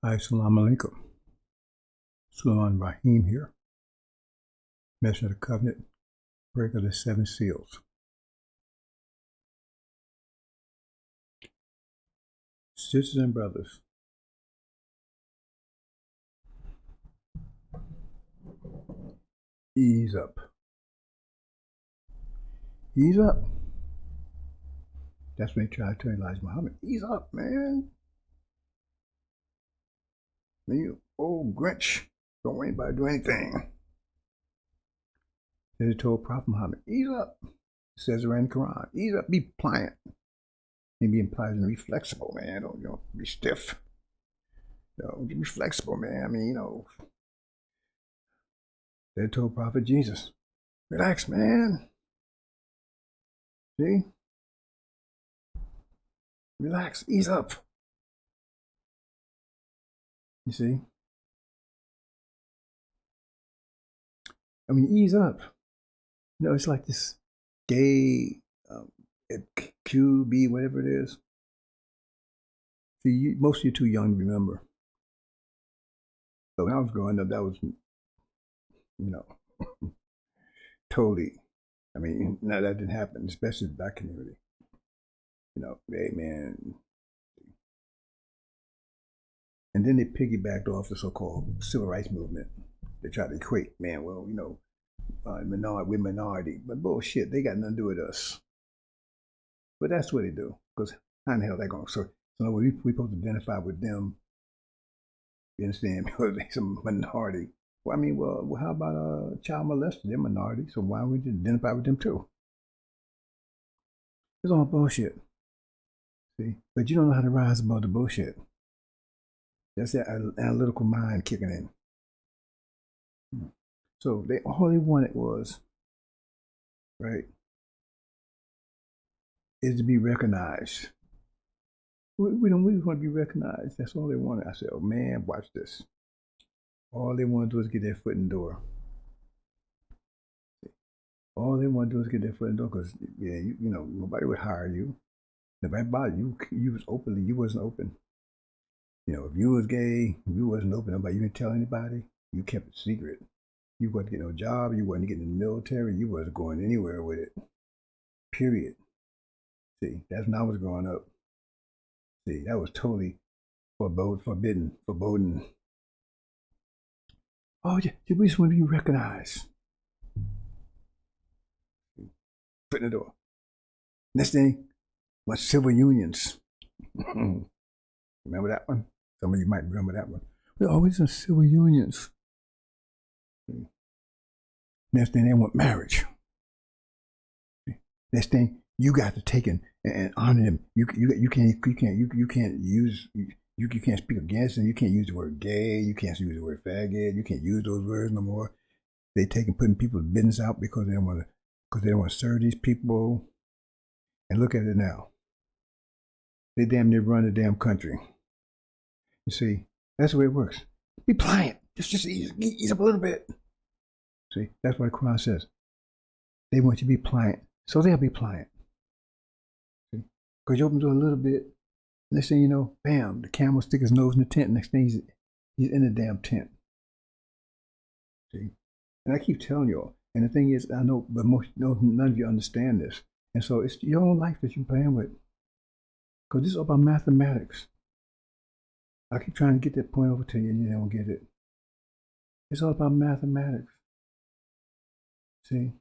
Assalamu alaikum. Sulaiman Rahim here. Messenger of the Covenant, breaker of the 7 seals. Sisters and brothers, ease up. Ease up. That's when they try to tell Elijah Muhammad, ease up, man. Man, you old Grinch. Don't want anybody to do anything. Then he told Prophet Muhammad, ease up. It says around the Quran, ease up, be pliant. And be implied and be flexible, man. Don't be stiff. Be flexible, man. I mean, They told Prophet Jesus, relax, man. See? Relax, ease up. You see? I mean, ease up. It's like this gay QB, whatever it is. See, most of you too young to remember. But when I was growing up, that was, totally. I mean, now that didn't happen, especially in that community. Hey, man. And then they piggybacked off the so-called civil rights movement. They tried to equate, man, well, we're minority. But bullshit, they got nothing to do with us. But that's what they do. Because how in the hell they going to? So we're supposed to identify with them. You understand? Because they're some minority. Well, I mean, well, how about a child molester? They're minority. So why don't we just identify with them too? It's all bullshit. See? But you don't know how to rise above the bullshit. That's that analytical mind kicking in. So all they wanted was, right, is to be recognized. We want to be recognized. That's all they wanted. I said, oh man, watch this. All they want to do is get their foot in the door. All they want to do is get their foot in the door because, yeah, nobody would hire you. Nobody bought you. You was openly, you wasn't open. If you was gay, if you wasn't open, nobody, you didn't tell anybody, you kept it secret. You wasn't getting no job, you wasn't getting in the military, you wasn't going anywhere with it. Period. See, that's when I was growing up. See, that was totally forbidden. Oh, yeah, we just want to be recognized. Foot in the door. Next thing, was civil unions. Remember that one? Some of you might remember that one. We're always in civil unions. Next thing, they want marriage. Next thing, you got to take and honor them. You can't speak against them. You can't use the word gay. You can't use the word faggot. You can't use those words no more. They taking putting people's business out because they don't want to serve these people. And look at it now. They damn near run the damn country. You see, that's the way it works. Be pliant. Just ease up a little bit. See, that's what the Quran says. They want you to be pliant, so they'll be pliant. See, because you open the door a little bit, next thing you know, bam, the camel stick his nose in the tent. Next thing he's in the damn tent. See, and I keep telling y'all. And the thing is, I know, but none of you understand this. And so it's your own life that you're playing with. Because this is all about mathematics. I keep trying to get that point over to you and you don't get it. It's all about mathematics. See?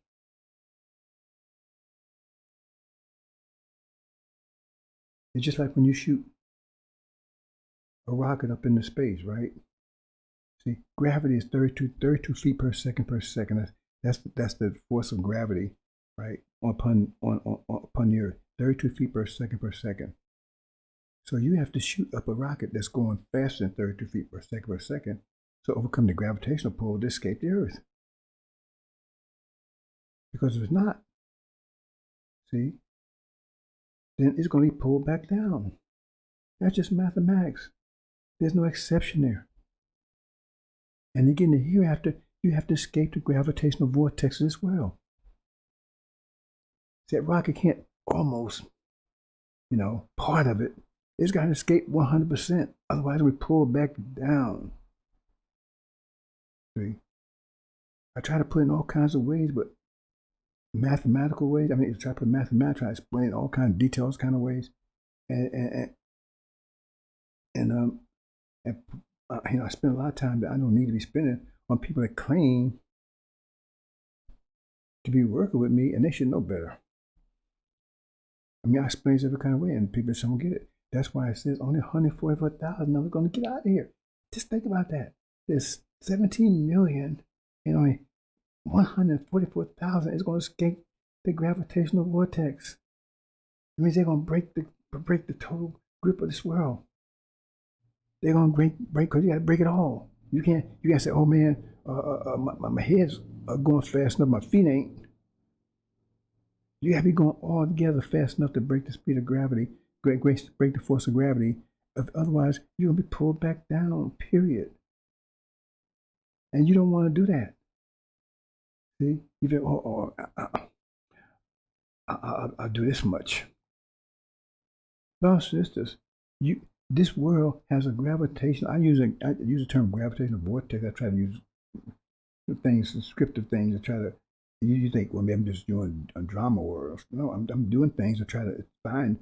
It's just like when you shoot a rocket up into space, right? See, gravity is 32 feet per second per second. That's the force of gravity, right? Upon the Earth. 32 feet per second. So you have to shoot up a rocket that's going faster than 32 feet per second to overcome the gravitational pull to escape the Earth. Because if it's not, see, then it's going to be pulled back down. That's just mathematics. There's no exception there. And again, the hereafter, you have to escape the gravitational vortex as well. See, that rocket can't almost, part of it It's got to escape 100%. Otherwise, we pull back down. See, I try to put in all kinds of ways, but mathematical ways. I mean, try to put mathematics, try to explain all kinds of details, kind of ways, and and and um and I spend a lot of time that I don't need to be spending on people that claim to be working with me, and they should know better. I mean, I explain this every kind of way, and people just don't get it. That's why it says only 144,000 are going to get out of here. Just think about that. There's 17 million, and only 144,000 is going to escape the gravitational vortex. It means they're going to break the total grip of this world. They're going to break because you got to break it all. You can't say, oh man, my head's going fast enough, my feet ain't. You got to be going all together fast enough to break the speed of gravity, break the force of gravity. Otherwise, you're going to be pulled back down, period. And you don't want to do that. See? You think, I'll do this much. Brothers and sisters, this world has a gravitation. I use the term gravitational vortex. I try to use things, descriptive things, to try to. You think, well, maybe I'm just doing a drama world. No, I'm doing things to try to find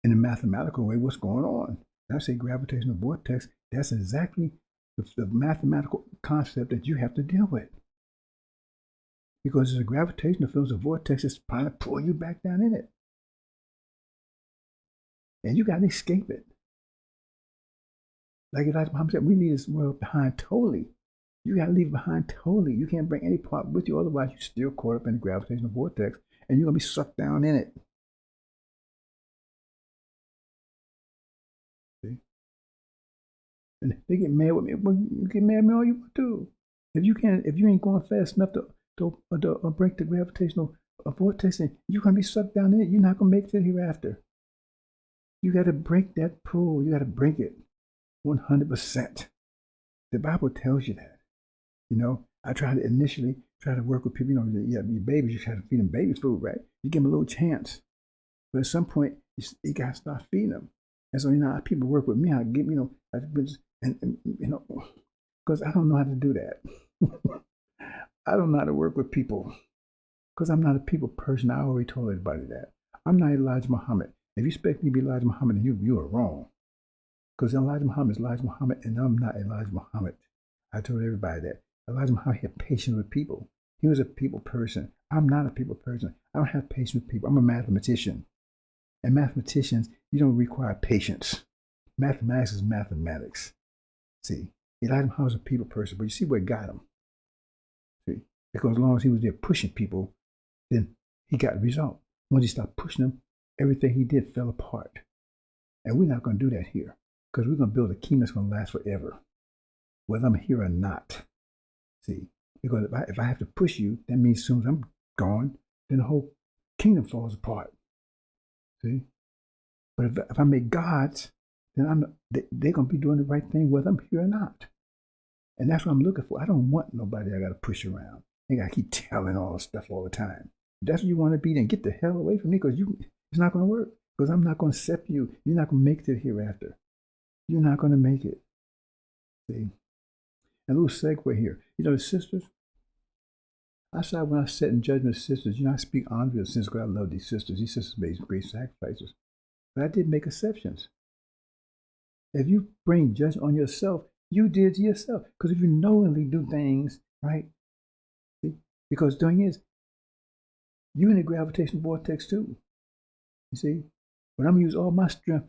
in a mathematical way what's going on. When I say gravitational vortex, that's exactly the mathematical concept that you have to deal with. Because there's a gravitational field, a vortex that's trying to pull you back down in it. And you got to escape it. Like Elijah Muhammad said, we leave this world behind totally. You got to leave it behind totally. You can't bring any part with you, otherwise you're still caught up in the gravitational vortex, and you're going to be sucked down in it. See? And they get mad with me. Well, you get mad at me all you want to. If you ain't going fast enough to break the gravitational vortex, and you're going to be sucked down in it. You're not going to make it hereafter. You got to break that pull. You got to break it 100%. The Bible tells you that. You know, I try to initially work with people. You know, your babies, you try to feed them baby food, right? You give them a little chance, but at some point, you got to start feeding them. And so, you know, people work with me. I give, you know, and you know, because I don't know how to do that. I don't know how to work with people because I'm not a people person. I already told everybody that. I'm not Elijah Muhammad. If you expect me to be Elijah Muhammad, then you are wrong. Because Elijah Muhammad is Elijah Muhammad, and I'm not Elijah Muhammad. I told everybody that. Elijah Muhammad had patience with people. He was a people person. I'm not a people person. I don't have patience with people. I'm a mathematician. And mathematicians, you don't require patience. Mathematics is mathematics. See, Elijah Muhammad was a people person, but you see what got him. See, because as long as he was there pushing people, then he got the result. Once he stopped pushing them, everything he did fell apart. And we're not going to do that here, because we're going to build a kingdom that's going to last forever, whether I'm here or not. See, because if I have to push you, that means as soon as I'm gone, then the whole kingdom falls apart. See, but if I make gods, then they're going to be doing the right thing whether I'm here or not. And that's what I'm looking for. I don't want nobody I got to push around. I got to keep telling all this stuff all the time. If that's what you want to be, then get the hell away from me, because it's not going to work. Because I'm not going to accept you. You're not going to make it hereafter. You're not going to make it. See? And a little segue here. You know, the sisters, I said when I sit in judgment of sisters, you know, I speak honor to the sisters because I love these sisters. These sisters made great sacrifices. But I did make exceptions. If you bring judgment on yourself, you did to yourself. Because if you knowingly do things, right? See? Because the thing is, you're in the gravitational vortex too. You see? But I'm going to use all my strength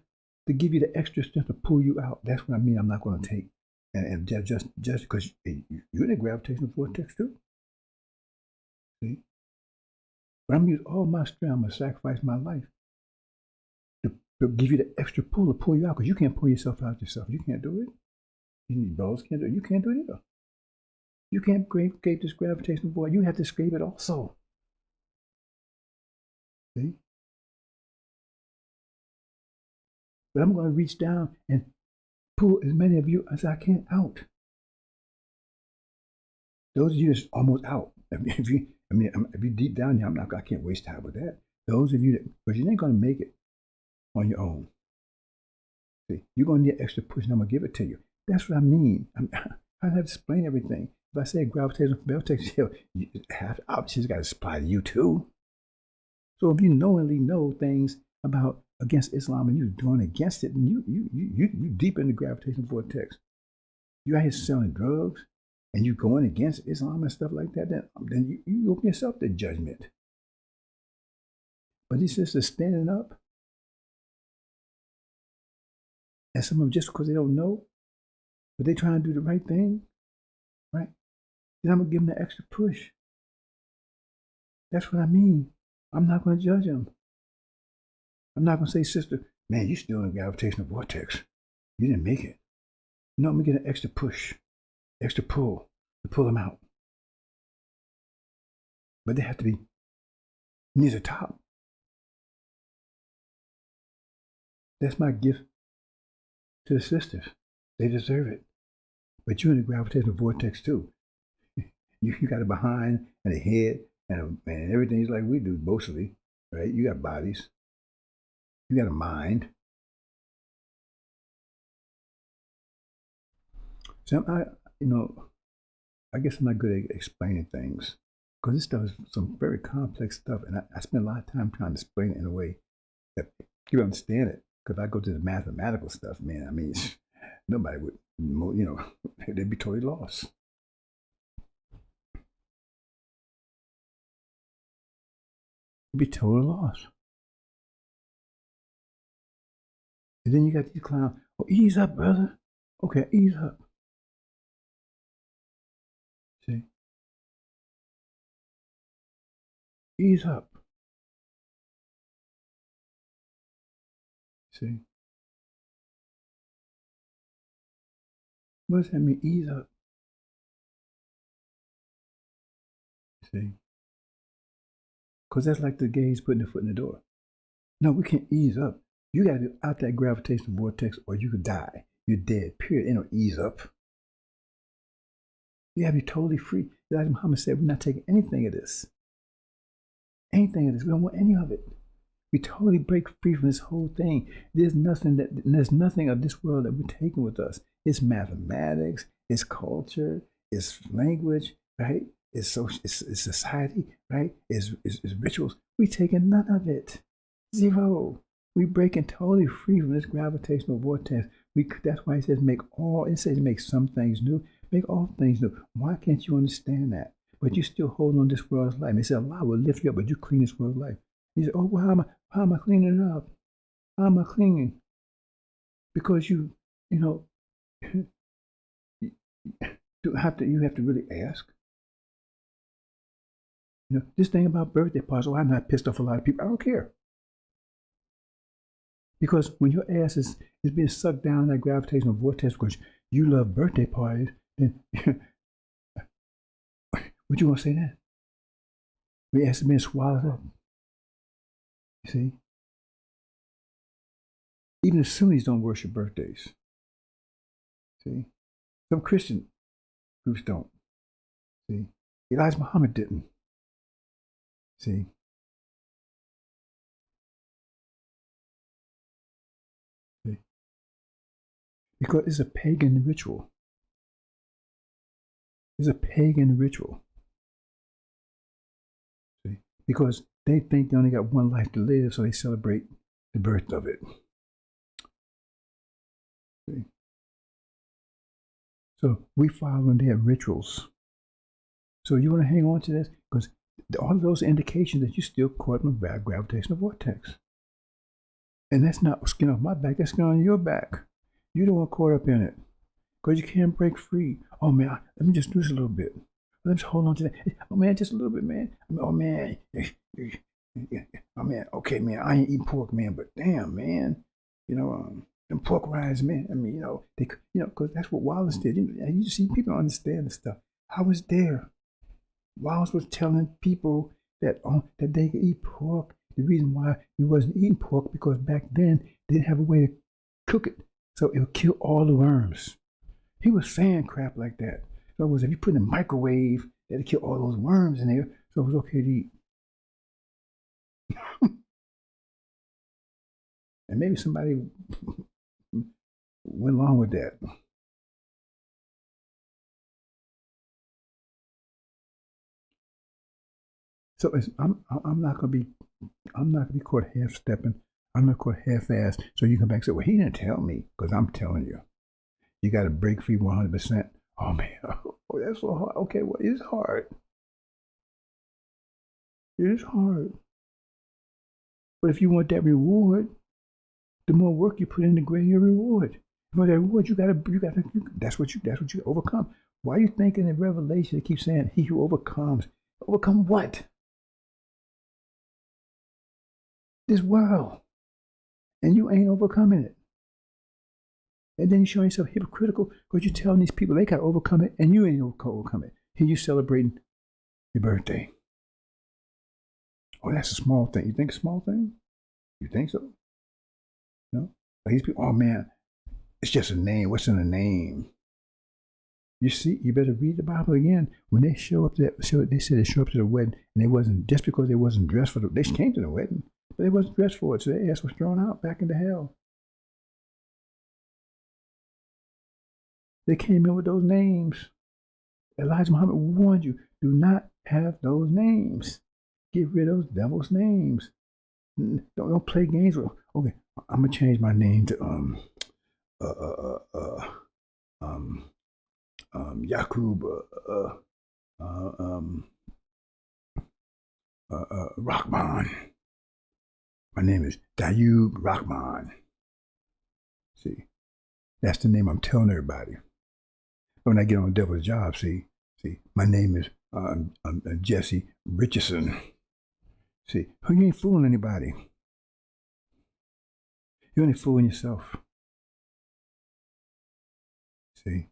to give you the extra strength to pull you out. That's what I mean I'm not going to take. And just because you're in the gravitational vortex too. See? But I'm going to use all my strength. I'm going to sacrifice my life to give you the extra pull to pull you out, because you can't pull yourself out yourself. You can't do it. You brothers can't do it. You can't do it either. You can't escape this gravitational void. You have to escape it also. See? But I'm going to reach down and pull as many of you as I can out. Those of you that's almost out. If you deep down here, I can't waste time with that. Those of you that, because you ain't going to make it on your own. See, you're going to need an extra push, and I'm going to give it to you. That's what I mean. I have to explain everything. If I say gravitational vortex, obviously it's got to apply to you too. So if you knowingly know things about against Islam and you're doing against it, and you deep in the gravitational vortex, you out here selling drugs, and you going against Islam and stuff like that, then you open yourself to judgment. But these sisters standing up, and some of them just because they don't know, but they trying to do the right thing, right? Then I'm gonna give them the extra push. That's what I mean. I'm not gonna judge them. I'm not gonna say, sister, man, you're still in the gravitational vortex. You didn't make it. No, I'm gonna get an extra push, extra pull to pull them out. But they have to be near the top. That's my gift to the sisters. They deserve it. But you're in the gravitational vortex too. You got a behind and a head and everything's like we do mostly, right? You got bodies. You got a mind. So I guess I'm not good at explaining things because this stuff is some very complex stuff, and I spend a lot of time trying to explain it in a way that you understand it. Because if I go to the mathematical stuff, man, I mean, nobody would, they'd be totally lost. They'd be totally lost. And then you got these clowns. Oh, ease up, brother. Okay, ease up. See? Ease up. See? What does that mean, ease up? See? Because that's like the gays putting their foot in the door. No, we can't ease up. You got to be out that gravitational vortex or you could die. You're dead, period. Ain't no ease up. You got to be totally free. Like Muhammad said, we're not taking anything of this. Anything of this. We don't want any of it. We totally break free from this whole thing. There's nothing of this world that we're taking with us. It's mathematics, it's culture, it's language, right? It's society, right? It's rituals. We taking none of it. Zero. We breaking totally free from this gravitational vortex. That's why it says make some things new, make all things new. Why can't you understand that? But you still hold on this world's life. They said Allah will lift you up, but you clean this world's life. He said, oh, well, how am I cleaning it up? How am I cleaning? Because you have to really ask. This thing about birthday parties, I'm not pissed off a lot of people. I don't care. Because when your ass is being sucked down in that gravitational vortex because you love birthday parties, then what you gonna say then? When your ass is being swallowed up. You see? Even the Sunnis don't worship birthdays. See? Some Christian groups don't. See? Elijah Muhammad didn't. See? See? Because it's a pagan ritual. It's a pagan ritual. See? Because they think they only got one life to live, so they celebrate the birth of it. See? So we follow their rituals. So you want to hang on to this? Because all of those indications that you're still caught in a gravitational vortex. And that's not skin off my back, that's skin on your back. You don't want caught up in it. Because you can't break free. Oh man, let me just do this a little bit. Let me just hold on to that. Oh man, just a little bit, man. Oh man. Oh man, okay, man, I ain't eating pork, man, but damn, man. Them pork rinds, man. I mean, because that's what Wallace did. You see, people don't understand this stuff. I was there. Wallace was telling people that they could eat pork. The reason why he wasn't eating pork because back then they didn't have a way to cook it, so it would kill all the worms. He was saying crap like that. So it was if you put it in a microwave, that'd kill all those worms in there, so it was okay to eat. And maybe somebody went along with that. So I'm not gonna be caught half stepping. I'm not caught half ass. So you come back and say, well, he didn't tell me, because I'm telling you, you got to break free 100%. Oh man, oh, that's so hard. Okay, well, it's hard. It is hard. But if you want that reward, the more work you put in, the greater your reward. For that reward, that's what you overcome. Why are you thinking in Revelation it keeps saying, he who overcomes? Overcome what? This world. And you ain't overcoming it. And then you show yourself hypocritical because you're telling these people they got to overcome it and you ain't overcome it. Here you celebrating your birthday. Oh, that's a small thing. You think a small thing? You think so? No? Like these people, oh man, it's just a name. What's in a name? You see, you better read the Bible again. When they show up they said they show up to the wedding and they wasn't, just because they wasn't dressed for the, they came to the wedding, but they wasn't dressed for it. So their ass was thrown out back into hell. They came in with those names. Elijah Muhammad warned you, do not have those names. Get rid of those devil's names. Don't play games with, okay, I'm gonna change my name to Yakub Rahman. My name is Dayub Rahman. See, that's the name I'm telling everybody. When I get on the devil's job, see, my name is Jesse Richardson. See, you ain't fooling anybody. You're only fooling yourself. See,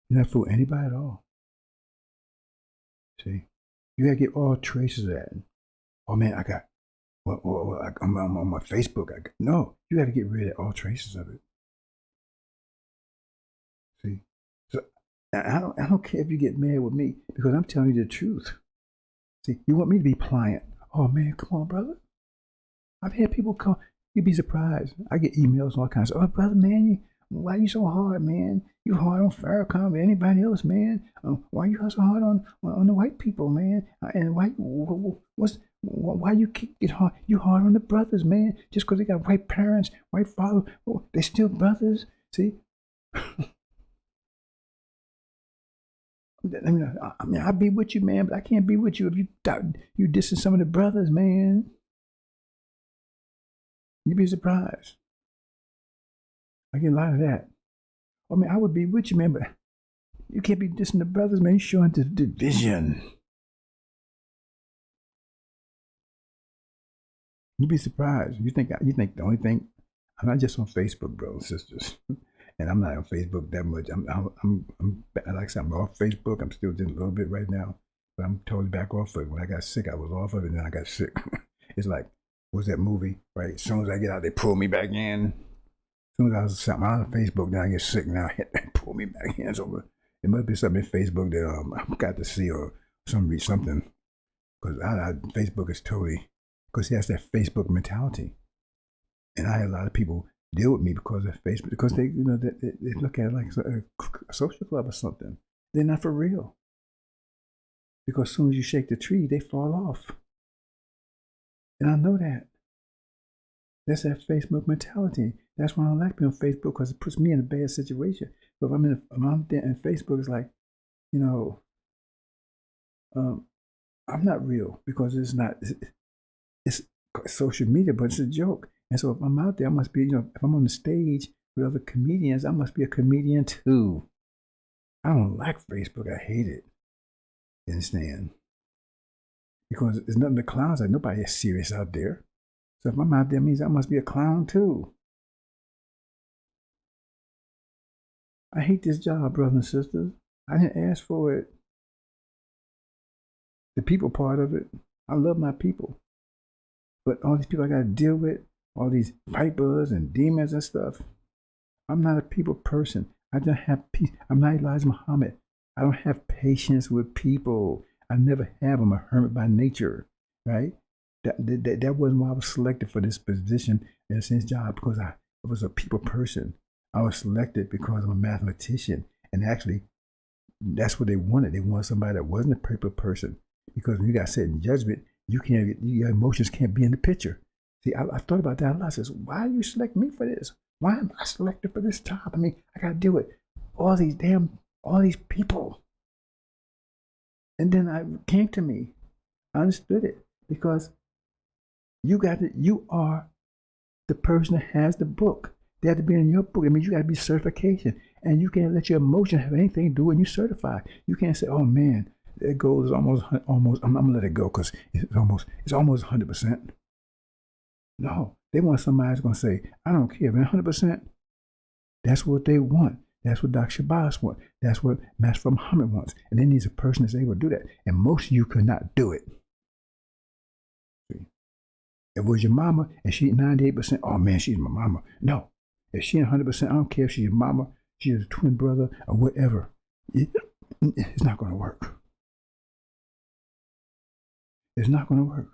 you're not fooling anybody at all. See, you gotta get all traces of that. Oh man, I got, I'm on my Facebook. No, you gotta get rid of all traces of it. See, so I don't care if you get mad with me because I'm telling you the truth. See, you want me to be pliant? Oh man, come on, brother. I've had people call. You'd be surprised. I get emails and all kinds of. Oh, brother, man, why are you so hard, man? You hard on Farrakhan or anybody else, man? Why are you so hard on the white people, man? And why you get hard? You hard on the brothers, man? Just because they got white parents, white father, they still brothers. See. I mean, I'll be with you, man, but I can't be with you if you dissing some of the brothers, man. You'd be surprised. I get a lot of that. I mean, I would be with you, man, but you can't be dissing the brothers, man. You're showing the division. You'd be surprised. You think the only thing, I'm not just on Facebook, brothers and sisters. And I'm not on Facebook that much. I'm like I said, I'm off Facebook. I'm still doing a little bit right now, but I'm totally back off of it. When I got sick, I was off of it, and then I got sick. It's like, what's that movie? Right? As soon as I get out, they pull me back in. As soon as I'm on Facebook, then I get sick. Now they pull me back in. So it must be something in Facebook that I've got to see or something. Because Facebook is totally, because he has that Facebook mentality, and I had a lot of people deal with me because of Facebook, because they look at it like a social club or something. They're not for real. Because as soon as you shake the tree, they fall off. And I know that. That's that Facebook mentality. That's why I don't like being on Facebook, because it puts me in a bad situation. But if I'm there in Facebook, it's like, I'm not real, because it's social media, but it's a joke. And so if I'm out there, I must be, if I'm on the stage with other comedians, I must be a comedian too. I don't like Facebook. I hate it. You understand? Because there's nothing but clowns. Like, nobody is serious out there. So if I'm out there, it means I must be a clown too. I hate this job, brothers and sisters. I didn't ask for it. The people part of it, I love my people. But all these people I got to deal with, all these vipers and demons and stuff, I'm not a people person. I don't have peace. I'm not Elijah Muhammad. I don't have patience with people. I never have. I'm a hermit by nature, right? That wasn't why I was selected for this position in this job, because I was a people person. I was selected because I'm a mathematician, and actually, that's what they wanted. They wanted somebody that wasn't a paper person, because when you got set in judgment, your emotions can't be in the picture. See, I thought about that a lot. I says, why do you select me for this? Why am I selected for this job? I mean, I got to do it. All these people. And then I came to me. I understood it, because you are the person that has the book. They have to be in your book. I mean, you got to be certification, and you can't let your emotion have anything to do when you certify. You can't say, "Oh man, that goal is almost. I'm gonna let it go because it's almost 100%." No, they want somebody that's gonna say, "I don't care, man, 100%." That's what they want. That's what Dr. Shabazz wants. That's what Master Muhammad wants. And then needs a person that's able to do that. And most of you could not do it. See? If it was your mama and she 98%, oh man, she's my mama. No. If she 100%, I don't care if she's your mama, she's a twin brother, or whatever. It's not going to work. It's not going to work.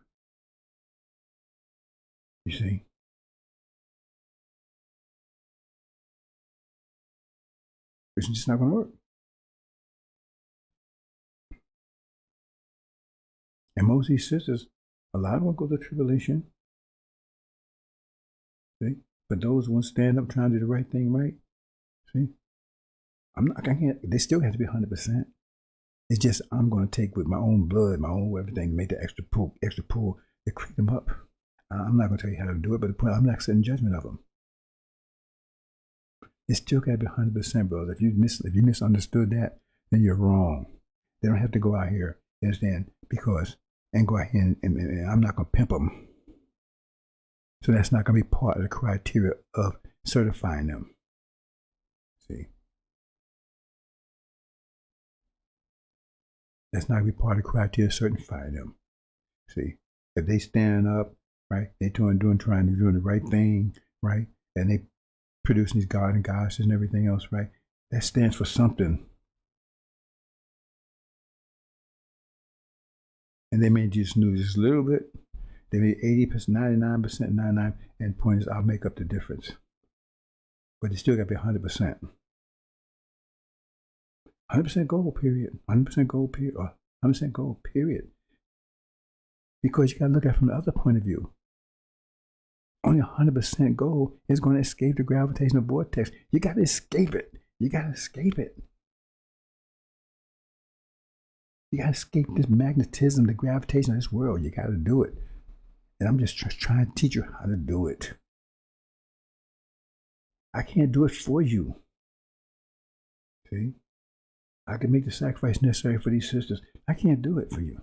You see? It's just not going to work. And most of these sisters, a lot of them go through tribulation. See? But those who stand up trying to do the right thing right, see? I can't, they still have to be 100%. It's just I'm going to take with my own blood, my own everything, make the extra pull to clean them up. I'm not going to tell you how to do it, but the point, I'm not setting judgment of them. It still got to be 100%, brother. If you misunderstood that, then you're wrong. They don't have to go out here, you understand, and go out here and I'm not going to pimp them. So that's not going to be part of the criteria of certifying them. See? That's not going to be part of the criteria of certifying them. See? If they stand up, right, they're doing the right thing, right, and they producing these God and goddesses and everything else, right, that stands for something. And they may just lose just a little bit. They may 80%, 99%, 99%, and the point is, I'll make up the difference. But they still got to be 100%. 100% gold, period. 100% gold, period. Or 100% gold, period. Because you got to look at it from the other point of view. Only 100% gold is going to escape the gravitational vortex. You got to escape it. You got to escape it. You got to escape this magnetism, the gravitation of this world. You got to do it. And I'm just trying to teach you how to do it. I can't do it for you. See? I can make the sacrifice necessary for these sisters. I can't do it for you.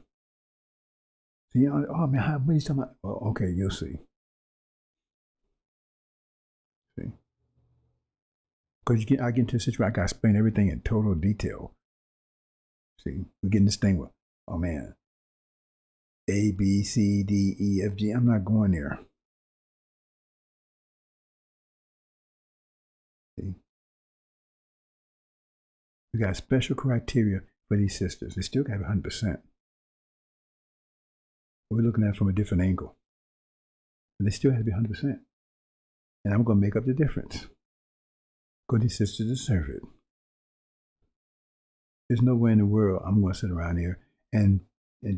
See, oh man, what are you talking about? Oh, okay, you'll see. See? Because I get into a situation where I got to explain everything in total detail. See, we're getting this thing with, oh man, A, B, C, D, E, F, G. I'm not going there. See? We got special criteria for these sisters. They still got to be 100%. We're looking at it from a different angle. But they still have to be 100%. And I'm going to make up the difference. Because these sisters deserve it. There's no way in the world I'm going to sit around here and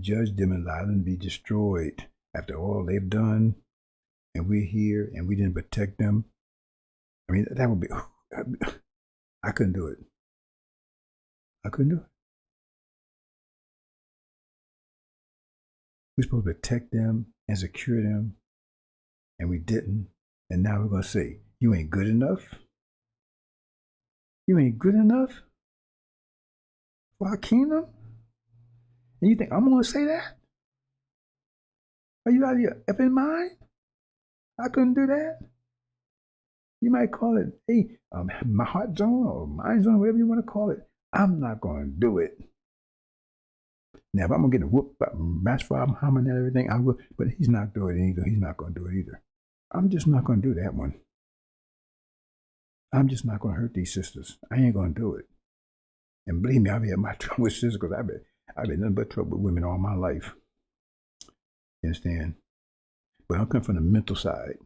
judge them and allow them to be destroyed after all they've done. And we're here and we didn't protect them. I mean, that would be, I couldn't do it. I couldn't do it. We're supposed to protect them and secure them, and we didn't. And now we're going to say, you ain't good enough? You ain't good enough for our kingdom? And you think I'm going to say that? Are you out of your effing mind? I couldn't do that. You might call it, hey, my heart zone or mind zone, whatever you want to call it. I'm not going to do it. Now, if I'm going to get a whoop by Master Muhammad and everything, I will, but he's not doing it either. He's not going to do it either. I'm just not going to do that one. I'm just not going to hurt these sisters. I ain't going to do it. And believe me, I've had my trouble with sisters because I've been nothing but trouble with women all my life. You understand? But I'm coming from the mental side.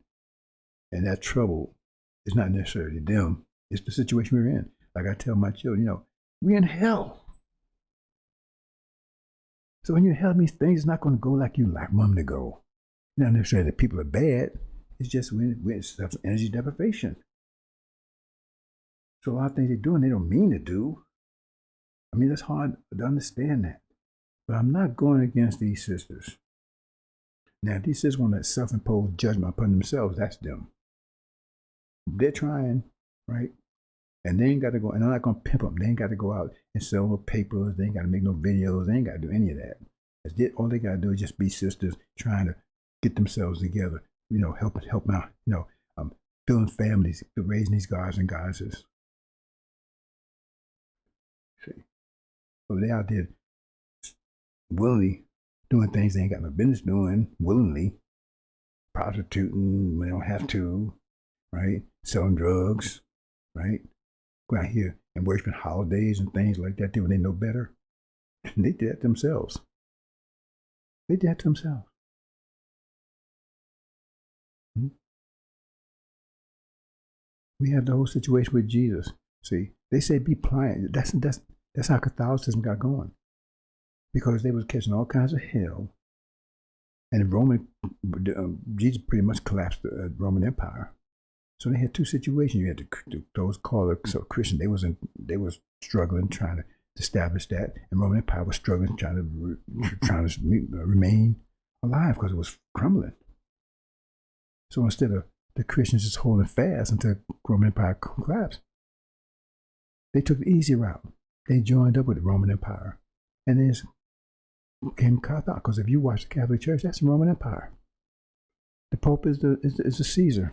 And that trouble is not necessarily them. It's the situation we're in. Like I tell my children, we're in hell. So when you're in hell, it means things are not going to go like you like them to go. Not necessarily that people are bad. It's just we're in energy deprivation. So a lot of things they're doing, they don't mean to do. I mean, it's hard to understand that. But I'm not going against these sisters. Now, if these sisters want that self-imposed judgment upon themselves, that's them. They're trying, right? And they ain't got to go, and I'm not going to pimp them. They ain't got to go out and sell no papers. They ain't got to make no videos. They ain't got to do any of that. All they got to do is just be sisters trying to get themselves together, help out, building families, raising these guys and goddesses. See? So they out there willingly doing things they ain't got no business doing, willingly, prostituting when they don't have to, right? Selling drugs, right? Go out here and worshiping holidays and things like that when they know better. They did that themselves. They did that to themselves. We have the whole situation with Jesus. See, they say be pliant. That's how Catholicism got going. Because they was catching all kinds of hell. And Jesus pretty much collapsed the Roman Empire. So they had two situations. You had those called Christian. They was struggling trying to establish that, and Roman Empire was struggling trying to remain alive because it was crumbling. So instead of the Christians just holding fast until Roman Empire collapsed, they took the easy route. They joined up with the Roman Empire, and they became Catholic. Because if you watch the Catholic Church, that's the Roman Empire. The Pope is the Caesar,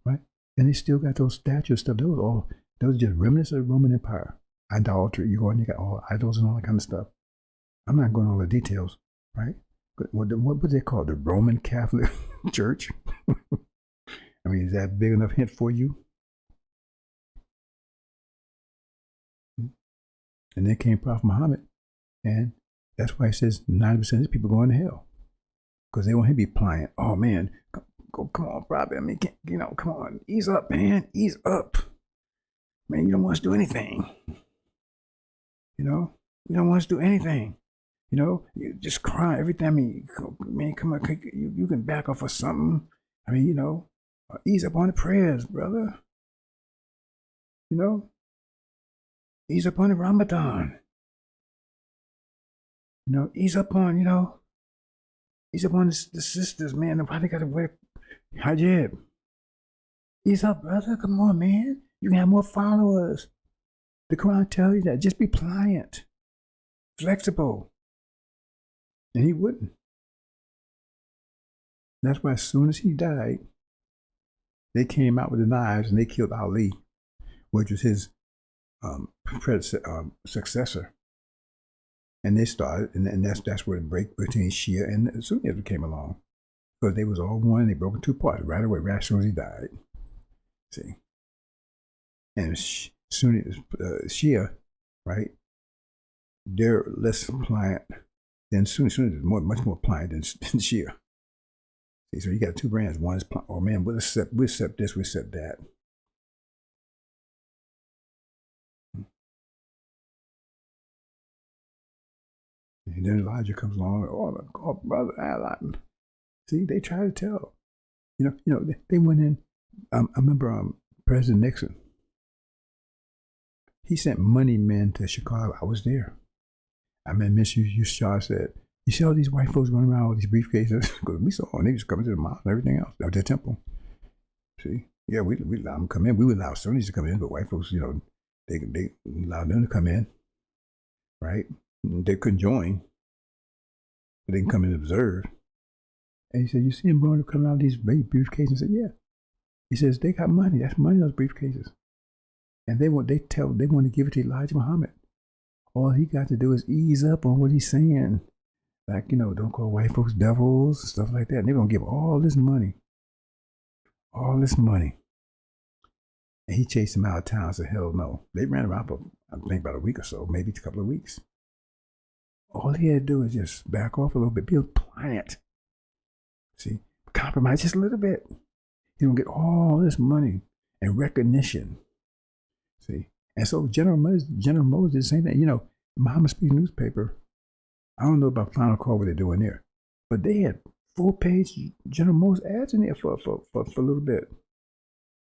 right? And they still got those statues stuff. Those just remnants of the Roman Empire. Idolatry. You go and you got all idols and all that kind of stuff. I'm not going into all the details, right? But what would they call it? The Roman Catholic Church? I mean, is that a big enough hint for you? And then came Prophet Muhammad, and that's why he says 90% of these people going to hell because they want him to be pliant. Oh man, come on, Prophet. I mean, come on, ease up, man, ease up, man. You don't want us to do anything. You don't want us to do anything. You just cry every time. Man, come on, you can back off or something. I mean, ease up on the prayers, brother. Ease up on the Ramadan. Ease up on the sisters, man. Why they gotta wear hijab? Ease up, brother. Come on, man. You can have more followers. The Quran tells you that. Just be pliant, flexible. And he wouldn't. That's why as soon as he died, they came out with the knives and they killed Ali, which was his successor. And they started, and that's where the break between Shia and Sunni came along. Because they was all one, and they broke in two parts right away, right as soon as he died. See? And Sunni, Shia, right? They're less pliant than Sunni. Sunni is much more pliant than Shia. See, so you got two brands. One is pliant. Oh man, we'll accept this, we accept that. And then Elijah comes along. Oh brother, Allah. See, they try to tell. They went in. I remember President Nixon. He sent money men to Chicago. I was there. I mean, Mr. Yushar said, "You see all these white folks running around with these briefcases?" Because we saw them. They just coming to the mosque and everything else. That was their temple. See, yeah, we allowed them to come in. We would allow Sunnis to come in, but white folks, they allowed them to come in, right? They couldn't join, but they can come in and observe. And he said, "You see them coming out of these briefcases?" I said, "Yeah." He says, "They got money. That's money in those briefcases." And they want to give it to Elijah Muhammad. All he got to do is ease up on what he's saying. Like, don't call white folks devils and stuff like that. And they're going to give all this money. All this money. And he chased him out of town and said, hell no. They ran around for, I think, about a week or so, maybe a couple of weeks. All he had to do is just back off a little bit, be pliant. See, compromise just a little bit. He's going to get all this money and recognition. And so General Moses is saying that, you know, Muhammad Speaks newspaper, I don't know about Final Call what they're doing there, but they had 4-page General Moses ads in there for a little bit.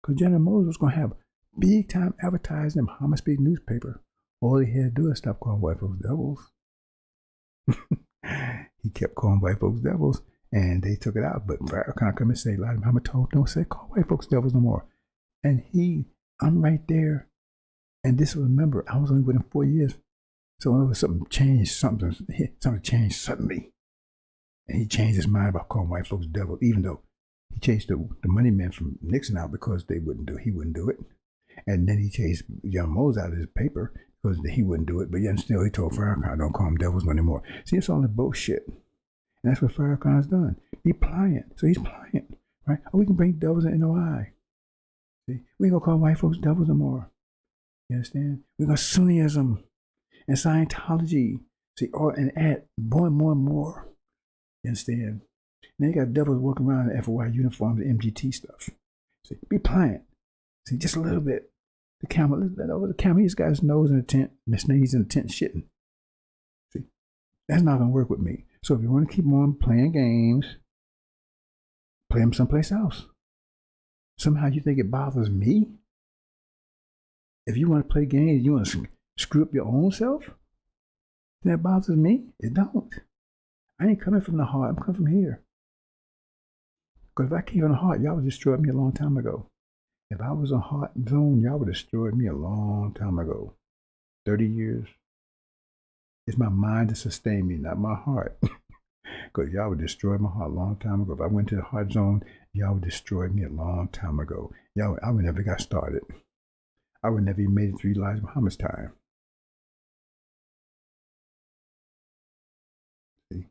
Because General Moses was going to have big time advertising in Muhammad Speaks newspaper. All he had to do is stop calling white folks devils. He kept calling white folks devils, and they took it out. But Farrakhan come and say, Elijah Muhammad told him, don't say call white folks devils no more. And I'm right there. And this was, remember, I was only with him 4 years. So it was something changed, something changed suddenly. And he changed his mind about calling white folks devils, even though he chased the money men from Nixon out because he wouldn't do it. And then he chased Young Moses out of his paper because he wouldn't do it. But yet still he told Farrakhan, don't call them devils no more. See, it's all the bullshit. And that's what Farrakhan's done. Be pliant. So he's pliant, right? Oh, we can bring devils in NOI. See, we ain't gonna call white folks devils no more. You understand? We got Sunnism and Scientology. See, and add more and more and more. You understand? Now you got devils walking around in FOI uniforms and MGT stuff. See, be pliant. See, just a little bit. The camera, let over the camera. He's got his nose in the tent and the sneeze in the tent shitting. See, that's not gonna work with me. So if you want to keep on playing games, play them someplace else. Somehow you think it bothers me? If you want to play games, you want to screw up your own self? That bothers me? It don't. I ain't coming from the heart. I'm coming from here. Because if I came from the heart, y'all would have destroyed me a long time ago. If I was on heart zone, y'all would have destroyed me a long time ago. 30 years. It's my mind to sustain me, not my heart. Because y'all would destroy my heart a long time ago. If I went to the heart zone, y'all would destroy me a long time ago. I would never got started. I would never even made it through Elijah Muhammad's time. See?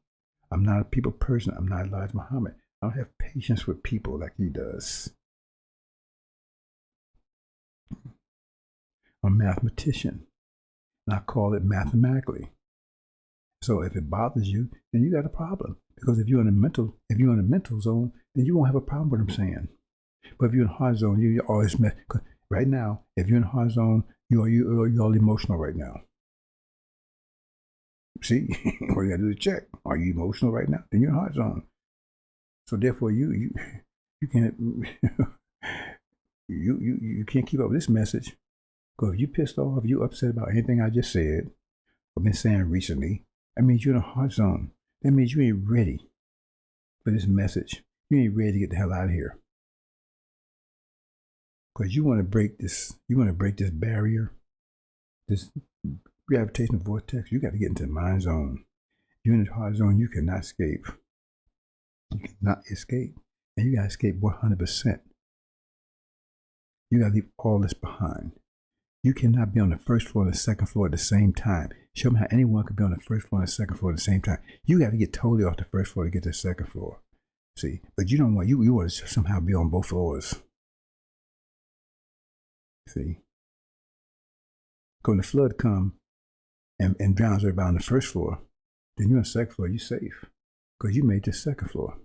I'm not a people person. I'm not Elijah Muhammad. I don't have patience with people like he does. I'm a mathematician. And I call it mathematically. So if it bothers you, then you got a problem. Because if you're in a mental zone, then you won't have a problem with what I'm saying. But if you're in a heart zone, you always mess. Right now, if you're in a heart zone, you're all emotional right now. See, what you got to do is check. Are you emotional right now? Then you're in a heart zone. So therefore, you can't you can't keep up with this message. Because if you pissed off, if you upset about anything I just said or been saying recently, that means you're in a heart zone. That means you ain't ready for this message. You ain't ready to get the hell out of here. Because you want to break this barrier, this gravitational vortex. You got to get into the mind zone. You're in the heart zone, you cannot escape. You cannot escape. And you got to escape 100%. You got to leave all this behind. You cannot be on the first floor and the second floor at the same time. Show me how anyone could be on the first floor and the second floor at the same time. You got to get totally off the first floor to get to the second floor. See, but you don't want, you want to somehow be on both floors. See, because when the flood come and drowns everybody on the first floor, then you're on the second floor, you're safe. Because you made the second floor.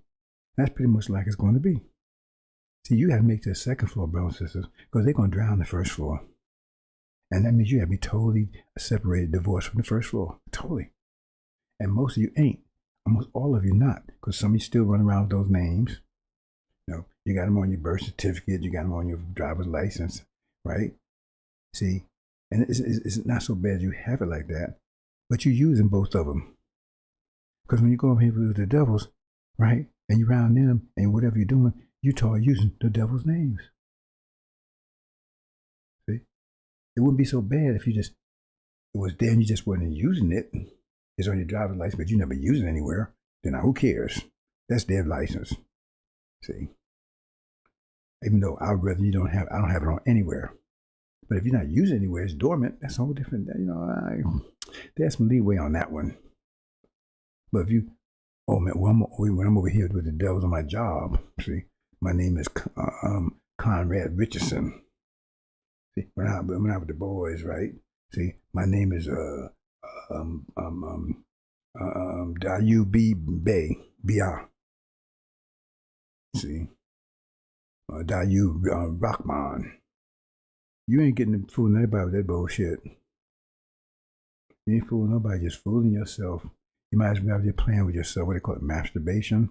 That's pretty much like it's going to be. See, you got to make the second floor, brothers and sisters, because they're going to drown the first floor. And that means you have to be totally separated, divorced from the first floor. Totally. And most of you ain't. Almost all of you not. Because some of you still run around with those names. You know, you got them on your birth certificate. You got them on your driver's license. Right? See? And it's not so bad you have it like that. But you're using both of them. Because when you go over here with the devils, right? And you're around them and whatever you're doing, you start using the devil's names. See? It wouldn't be so bad if it was there and you just wasn't using it. It's on your driver's license, but you never use it anywhere. Then who cares? That's their license. See? Even though I don't have it on anywhere. But if you're not using it anywhere, it's dormant. That's a whole different, there's some leeway on that one. But if you, oh man, when I'm over here with the devils on my job, see, my name is Conrad Richardson. See, when I with the boys, right? See, my name is Dayub Bay, B.R. See, Dayub Rahman. You ain't getting fooling anybody with that bullshit. You ain't fooling nobody, just fooling yourself. You might as well be playing with yourself. What they call it, masturbation.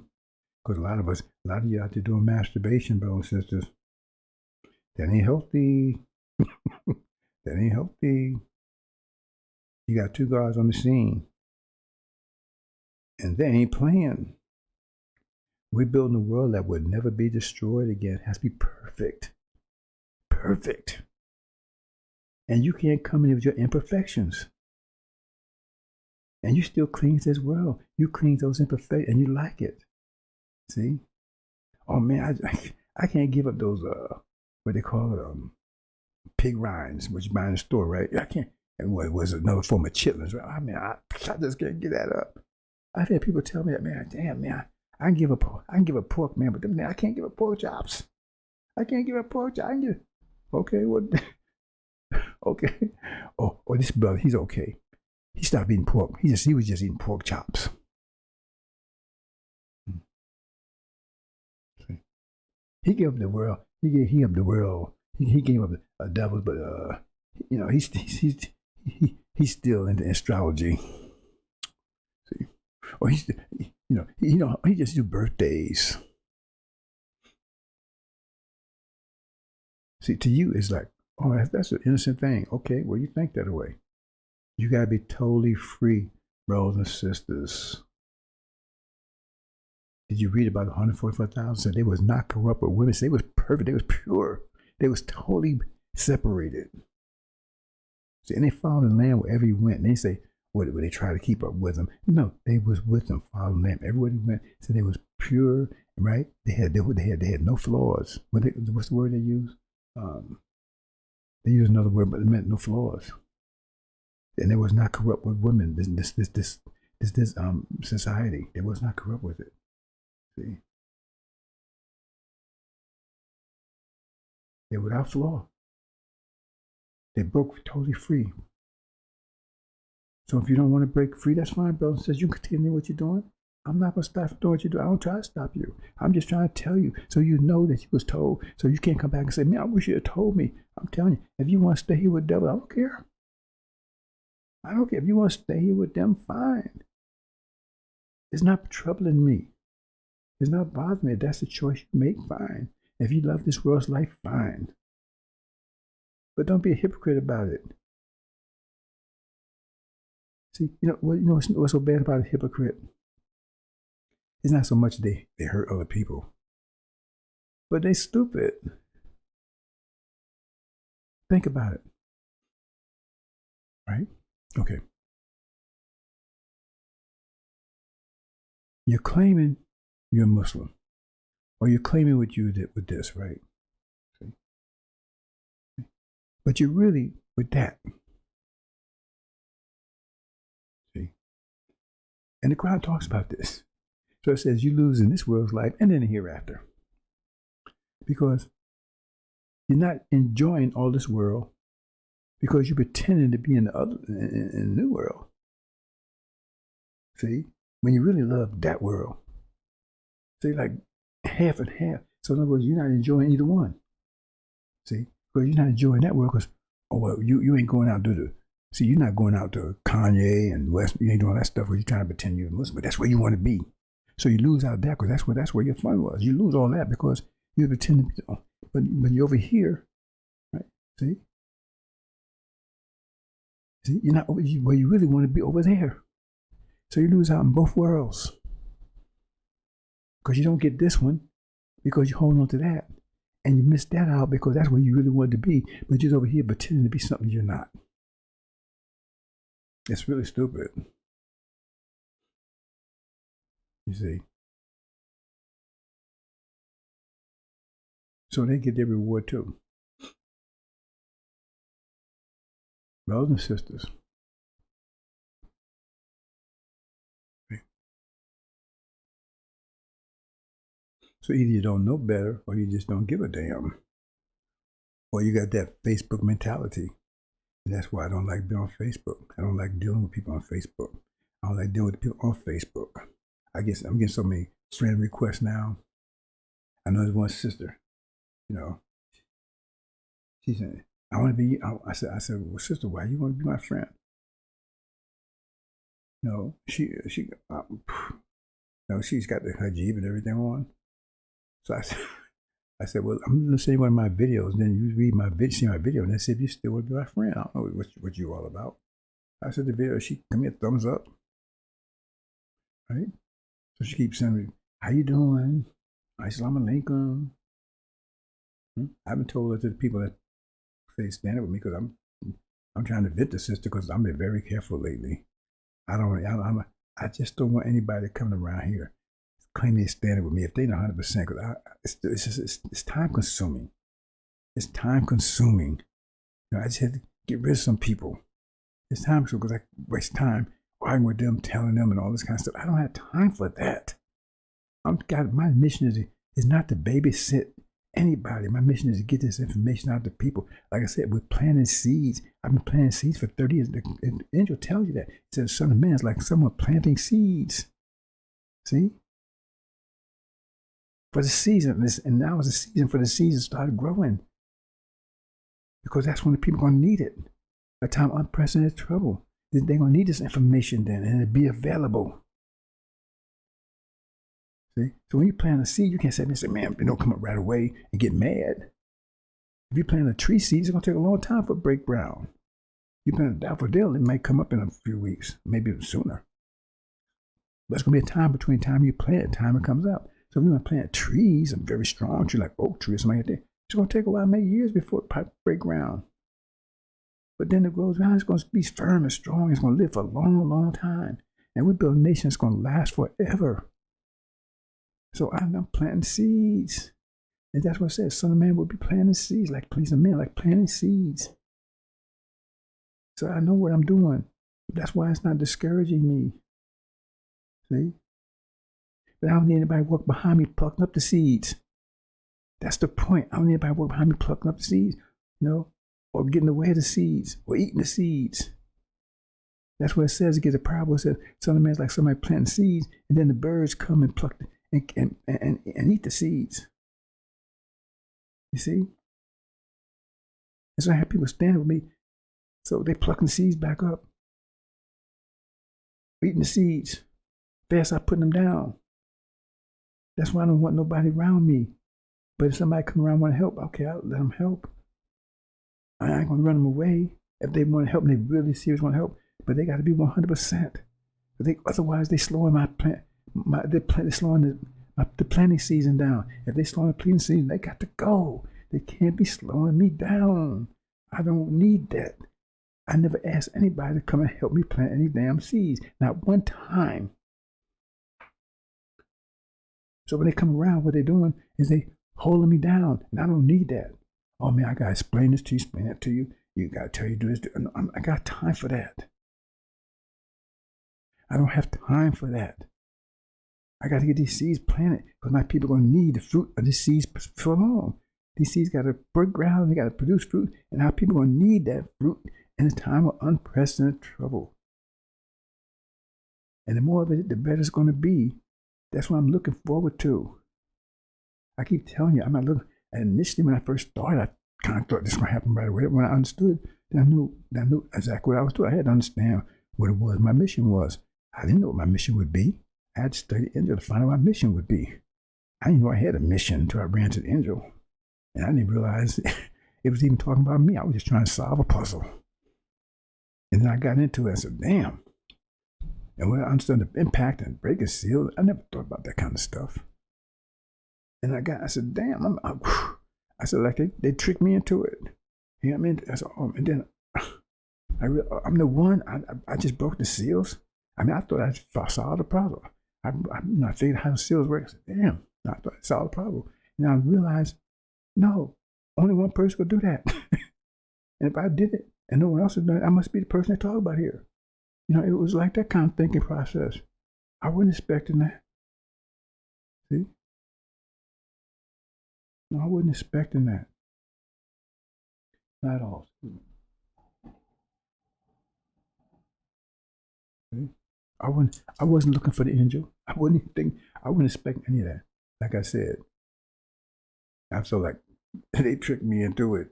Because a lot of you out there doing masturbation, brothers and sisters. That ain't healthy. That ain't healthy. You got two guys on the scene, and they ain't playing. We're building a world that would never be destroyed again. It has to be perfect. Perfect. And you can't come in with your imperfections. And you still cling to this world. You cling to those imperfections, and you like it. See? Oh man, I can't give up those what they call it, pig rinds, which you buy in the store, right? I can't. And what was another form of chitlins, right? I mean, I just can't get that up. I've had people tell me that, man, damn man, I can give up pork, man, but man, I can't give up pork chops. I can't give up pork chops. I can give. Okay, what? Okay. Oh, this brother, he's okay. He stopped eating pork. He was just eating pork chops. He gave up the world. He gave up the world. He gave up the devil, but you know, he's still into astrology. See, or he just do birthdays. See, to you it's like, oh, that's an innocent thing. Okay, well, you think that way. You gotta be totally free, brothers and sisters. Did you read about 144,000? Said they was not corrupt with women. They was perfect. They was pure. They was totally separated. See, and they followed the Lamb wherever he went. And they say, what, would they try to keep up with him? No, they was with him, following the Lamb. Everywhere they went, so they was pure, right? They had no flaws. What's the word they use? They used another word, but it meant no flaws. And they was not corrupt with women. This society. They was not corrupt with it. See, they're without flaw. They broke totally free. So if you don't want to break free, that's fine, brother. Says you continue what you're doing. I'm not gonna stop doing what you do. I don't try to stop you. I'm just trying to tell you so you know that you was told. So you can't come back and say, man, I wish you had told me. I'm telling you, if you want to stay here with the devil, I don't care. I don't care. If you want to stay here with them, fine. It's not troubling me. It's not bothering me. If that's the choice you make, fine. If you love this world's life, fine. But don't be a hypocrite about it. See, what's so bad about a hypocrite? It's not so much they hurt other people, but they stupid. Think about it. Right? Okay. You're claiming you're Muslim, or you're claiming what you did with this, right? See? But you're really with that. See? And the Quran talks about this. So it says you lose in this world's life and then the hereafter. Because you're not enjoying all this world because you're pretending to be in the new world. See? When you really love that world. See, like half and half. So in other words, you're not enjoying either one. See? Because you're not enjoying that world because, oh, well, you ain't going out to the, see, you're not going out to Kanye and West, you ain't doing that stuff where you're trying to pretend you're Muslim, but that's where you want to be. So you lose out that because that's where your fun was. You lose all that because you're pretending, but you're over here, right? See? See, you're not where you really want to be over there. So you lose out in both worlds. Because you don't get this one because you hold on to that. And you miss that out because that's where you really wanted to be. But you're over here pretending to be something you're not. It's really stupid. You see. So they get their reward too. Brothers and sisters. So either you don't know better or you just don't give a damn. Or you got that Facebook mentality. And that's why I don't like being on Facebook. I don't like dealing with people on Facebook. I don't like dealing with people on Facebook. I'm getting so many friend requests now. I know there's one sister, she said, I want to be. I said, well, sister, why you want to be my friend? No, no, she's got the hijab and everything on. So I said, well, I'm gonna see one of my videos, and then you read my video, see my video, and then see if you still want to be my friend. I don't know what you're all about. I said the video. She give me a thumbs up, right? So she keeps sending me, how you doing? Assalamu alaikum. I haven't told her to the people that say stand up with me because I'm trying to vet the sister because I'm been very careful lately. I just don't want anybody coming around here claiming they stand up with me if they know 100%. Because it's time consuming. It's time consuming. You know, I just had to get rid of some people. It's time consuming because I waste time arguing with them, telling them, and all this kind of stuff. I don't have time for that. My mission is not to babysit anybody. My mission is to get this information out to people. Like I said, we're planting seeds. I've been planting seeds for 30 years. The angel tells you that. It says, Son of Man is like someone planting seeds. See? For the season. And now is the season for the seeds to start growing. Because that's when the people are going to need it. A time of unprecedented trouble. They're going to need this information then, and it'll be available. See? So when you plant a seed, you can't sit there and say, man, don't come up right away and get mad. If you plant a tree seed, it's going to take a long time for it to break ground. You plant a daffodil, it might come up in a few weeks, maybe even sooner. But it's going to be a time between time you plant it, time it comes out. So if you want to plant trees, a very strong tree like oak tree or something like that, it's going to take a while, maybe years before it break ground. But then it grows around, it's going to be firm and strong. It's going to live for a long, long time. And we build a nation that's going to last forever. So I'm planting seeds. And that's what it says. Son of Man will be planting seeds, like pleasing men, like planting seeds. So I know what I'm doing. That's why it's not discouraging me. See? But I don't need anybody to work behind me plucking up the seeds. That's the point. I don't need anybody to work behind me plucking up the seeds, you know, or getting away the seeds, or eating the seeds. That's what it says. It gives a parable. It says, Son of Man is like somebody planting seeds, and then the birds come and pluck and eat the seeds. You see? And so I have people standing with me. So they plucking the seeds back up, eating the seeds. Fast I putting them down. That's why I don't want nobody around me. But if somebody come around and want to help, okay, I'll let them help. I ain't gonna run them away. If they want to help and they really serious want to help, but they got to be 100%. Otherwise, they slowing my plant. They're slowing the planting season down. If they slowing the planting season, they got to go. They can't be slowing me down. I don't need that. I never asked anybody to come and help me plant any damn seeds. Not one time. So when they come around, what they're doing is they holding me down, and I don't need that. Oh man, I gotta explain this to you, explain that to you. You gotta tell you do this. I got time for that. I don't have time for that. I got to get these seeds planted because my people are going to need the fruit of these seeds for long. These seeds got to break ground, they got to produce fruit, and our people are going to need that fruit in a time of unprecedented trouble. And the more of it, the better it's going to be. That's what I'm looking forward to. I keep telling you, I'm not looking. And initially, when I first started, I kind of thought this was going to happen right away. When I understood, then I knew exactly what I was doing. I had to understand what it was, my mission was. I didn't know what my mission would be. I had to study angel to find out what my mission would be. I didn't know I had a mission until I ran to the angel. And I didn't realize it was even talking about me. I was just trying to solve a puzzle. And then I got into it and said, damn. And when I understood the impact and breaking seals, I never thought about that kind of stuff. And I said, damn, I said, like they tricked me into it. You know what I mean? I said, oh, and then I'm the one, I just broke the seals. I mean, I thought I solved the problem. I figured how the seals work. I said, damn, I thought I solved the problem. Now I realized, no, only one person could do that. And if I did it and no one else had done it, I must be the person they talk about here. You know, it was like that kind of thinking process. I wasn't expecting that. See? No, I wasn't expecting that. Not at all. See? I wasn't looking for the angel. I wasn't expecting any of that. Like I said, I feel like they tricked me into it.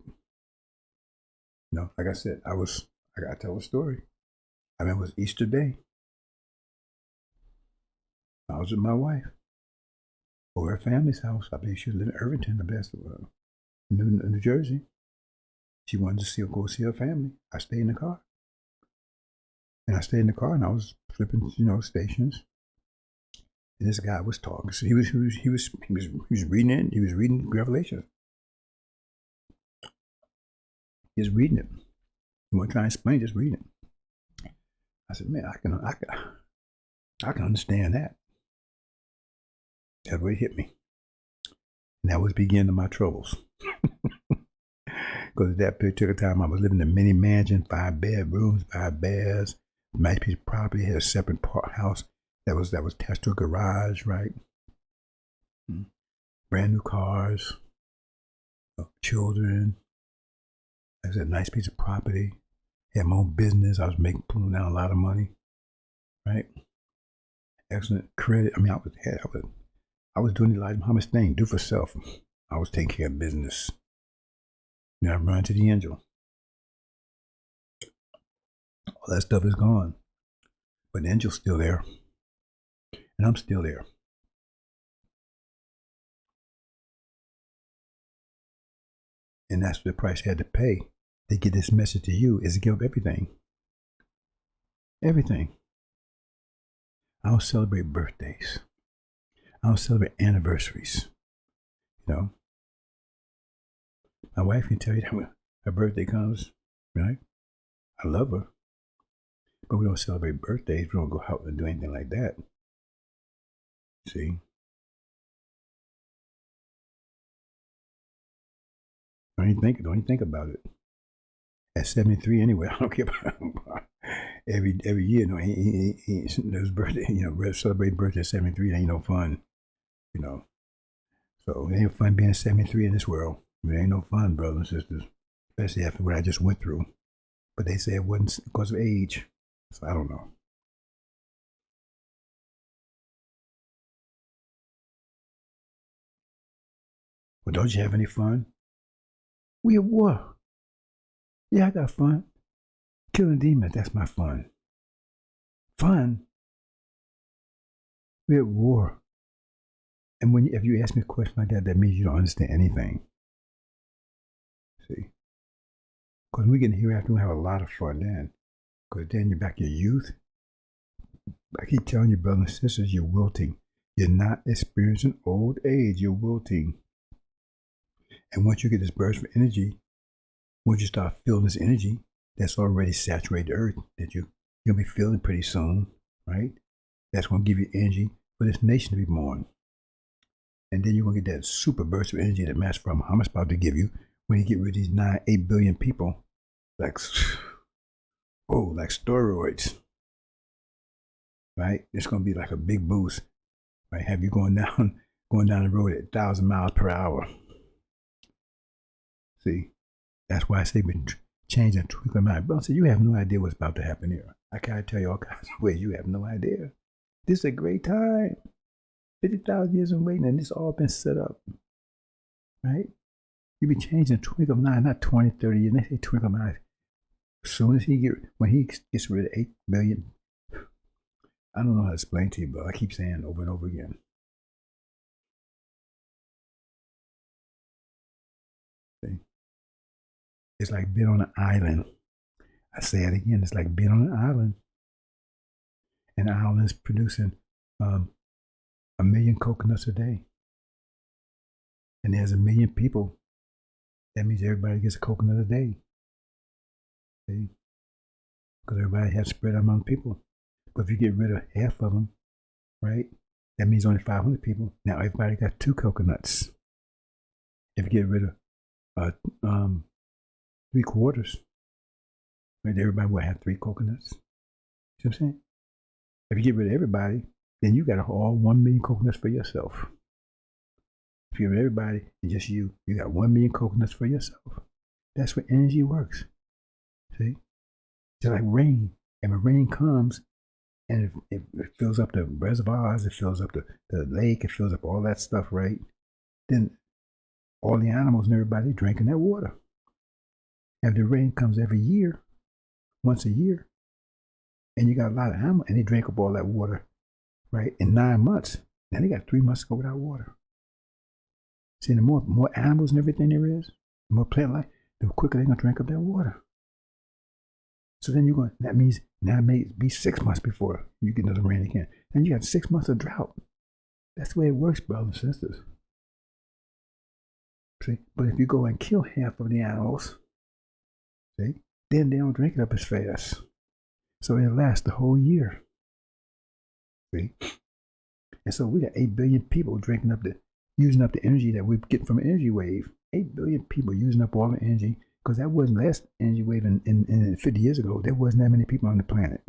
You know, like I said, I gotta tell a story. I remember it was Easter Day. I was with my wife over at her family's house. I believe she was living in Irvington, the best of New Jersey. She wanted to go see her family. I stayed in the car. And I stayed in the car and I was flipping, stations. And this guy was talking. So he was reading it. He was reading Revelation. He was reading it. He wasn't trying to explain, just reading it. I said, man, I can understand that. That's where it hit me. And that was the beginning of my troubles. Because at that particular time, I was living in a mini mansion, 5 bedrooms, 5 baths, nice piece of property, had a separate house that was attached to a garage, right? Brand new cars, children. I had a nice piece of property. Had my own business. I was pulling down a lot of money, right? Excellent credit. I mean, I was doing the Elijah Muhammad's thing, do for self. I was taking care of business. Now I run to the angel. All that stuff is gone. But the angel's still there. And I'm still there. And that's the price I had to pay to get this message to you, is to give up everything. Everything. I don't celebrate birthdays. I don't celebrate anniversaries. You know? My wife can tell you that when her birthday comes, right? I love her. But we don't celebrate birthdays. We don't go out and do anything like that. See? Don't even think about it. At 73 anyway, I don't care about every year. No, there's birthday, celebrating birthday at 73 ain't no fun. So it ain't fun being 73 in this world. It ain't no fun, brothers and sisters, especially after what I just went through. But they say it wasn't because of age. So I don't know. Well, don't you have any fun? We at war. Yeah, I got fun. Killing demons, that's my fun. Fun? We at war. And if you ask me a question like that, that means you don't understand anything. See? Because we get here after we have a lot of fun then. Because then you're back to your youth. I keep telling you, brothers and sisters, you're wilting. You're not experiencing old age. You're wilting. And once you get this burst of energy, once you start feeling this energy that's already saturated the earth, that you'll be feeling pretty soon, right? That's going to give you energy for this nation to be born. And then you're going to get that super burst of energy that Master Muhammad's about to give you when you get rid of these 8 billion people. Like steroids. Right? It's going to be like a big boost. Right? Have you going down the road at 1,000 miles per hour. See? That's why I say we're changing, twinkling my eye. Brother, so you have no idea what's about to happen here. I can't tell you all kinds of ways. You have no idea. This is a great time. 50,000 years in waiting, and this all been set up. Right? You be changing twinkle of an eye, not 20, 30 years. They say twinkle of an eye. As soon as when he gets rid of 8 billion, I don't know how to explain to you, but I keep saying over and over again. See? It's like being on an island. I say it again. It's like being on an island. And the island is producing 1 million coconuts a day. And there's 1 million people. That means everybody gets a coconut a day. See? Because everybody has spread among people. But if you get rid of half of them, right, that means only 500 people. Now everybody got 2 coconuts. If you get rid of 3/4, right, everybody will have 3 coconuts. See what I'm saying? If you get rid of everybody, then you got all 1 million coconuts for yourself. If you get rid of everybody and just you got 1 million coconuts for yourself. That's what energy works. See? Just like rain. And when rain comes, and it fills up the reservoirs, it fills up the lake, it fills up all that stuff, right? Then all the animals and everybody drinking that water. If the rain comes every year, once a year, and you got a lot of animals, and they drink up all that water, right, in 9 months, now they got 3 months to go without water. See, the more animals and everything there is, the more plant life, the quicker they're going to drink up that water. So then that means now it may be 6 months before you get another rain again. Then you got 6 months of drought. That's the way it works, brothers and sisters. See, but if you go and kill half of the animals, see, then they don't drink it up as fast. So it lasts the whole year. See? And so we got 8 billion people using up the energy that we get from an energy wave. 8 billion people using up all the energy, because that wasn't the last energy wave in 50 years ago. There wasn't that many people on the planet.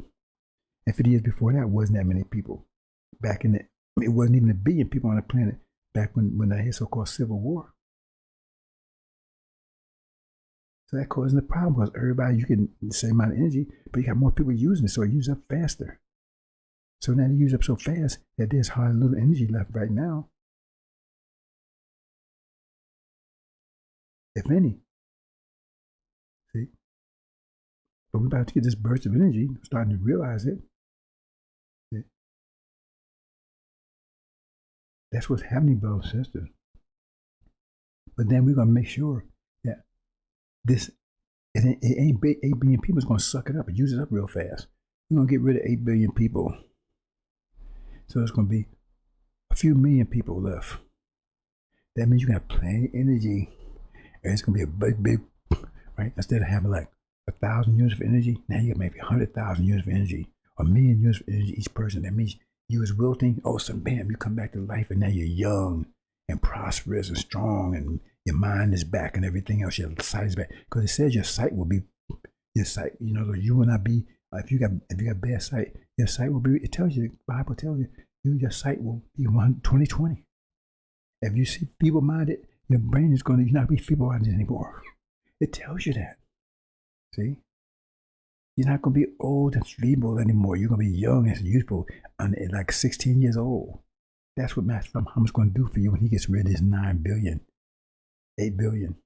And 50 years before that, wasn't that many people. It wasn't even 1 billion people on the planet back when they had so-called civil war. So that causing the problem, because everybody, you get the same amount of energy, but you got more people using it, so it uses up faster. So now they use up so fast that there's hardly little energy left right now, if any. See? But we're about to get this burst of energy, starting to realize it. See? That's what's happening, brothers and sisters. But then we're going to make sure that it ain't 8 billion people is going to suck it up and use it up real fast. We're going to get rid of 8 billion people. So it's going to be a few million people left. That means you got plenty of energy. And it's going to be a big, right? Instead of having like 1,000 units of energy, now you got maybe 100,000 units of energy, or 1 million units of energy each person. That means you was wilting, all of a sudden, bam, you come back to life, and now you're young and prosperous and strong, and your mind is back and everything else. Your sight is back, because it says your sight will be your sight. You know, you will not be. If you got bad sight, your sight will be. It tells you, the Bible tells you, your sight will be 20/20. If you see feeble-minded, your brain is going to not be feeble-minded anymore. It tells you that. See, you're not going to be old and feeble anymore. You're going to be young and youthful, and like 16 years old. That's what Master Muhammad's going to do for you when he gets rid of this 9 billion, 8 billion,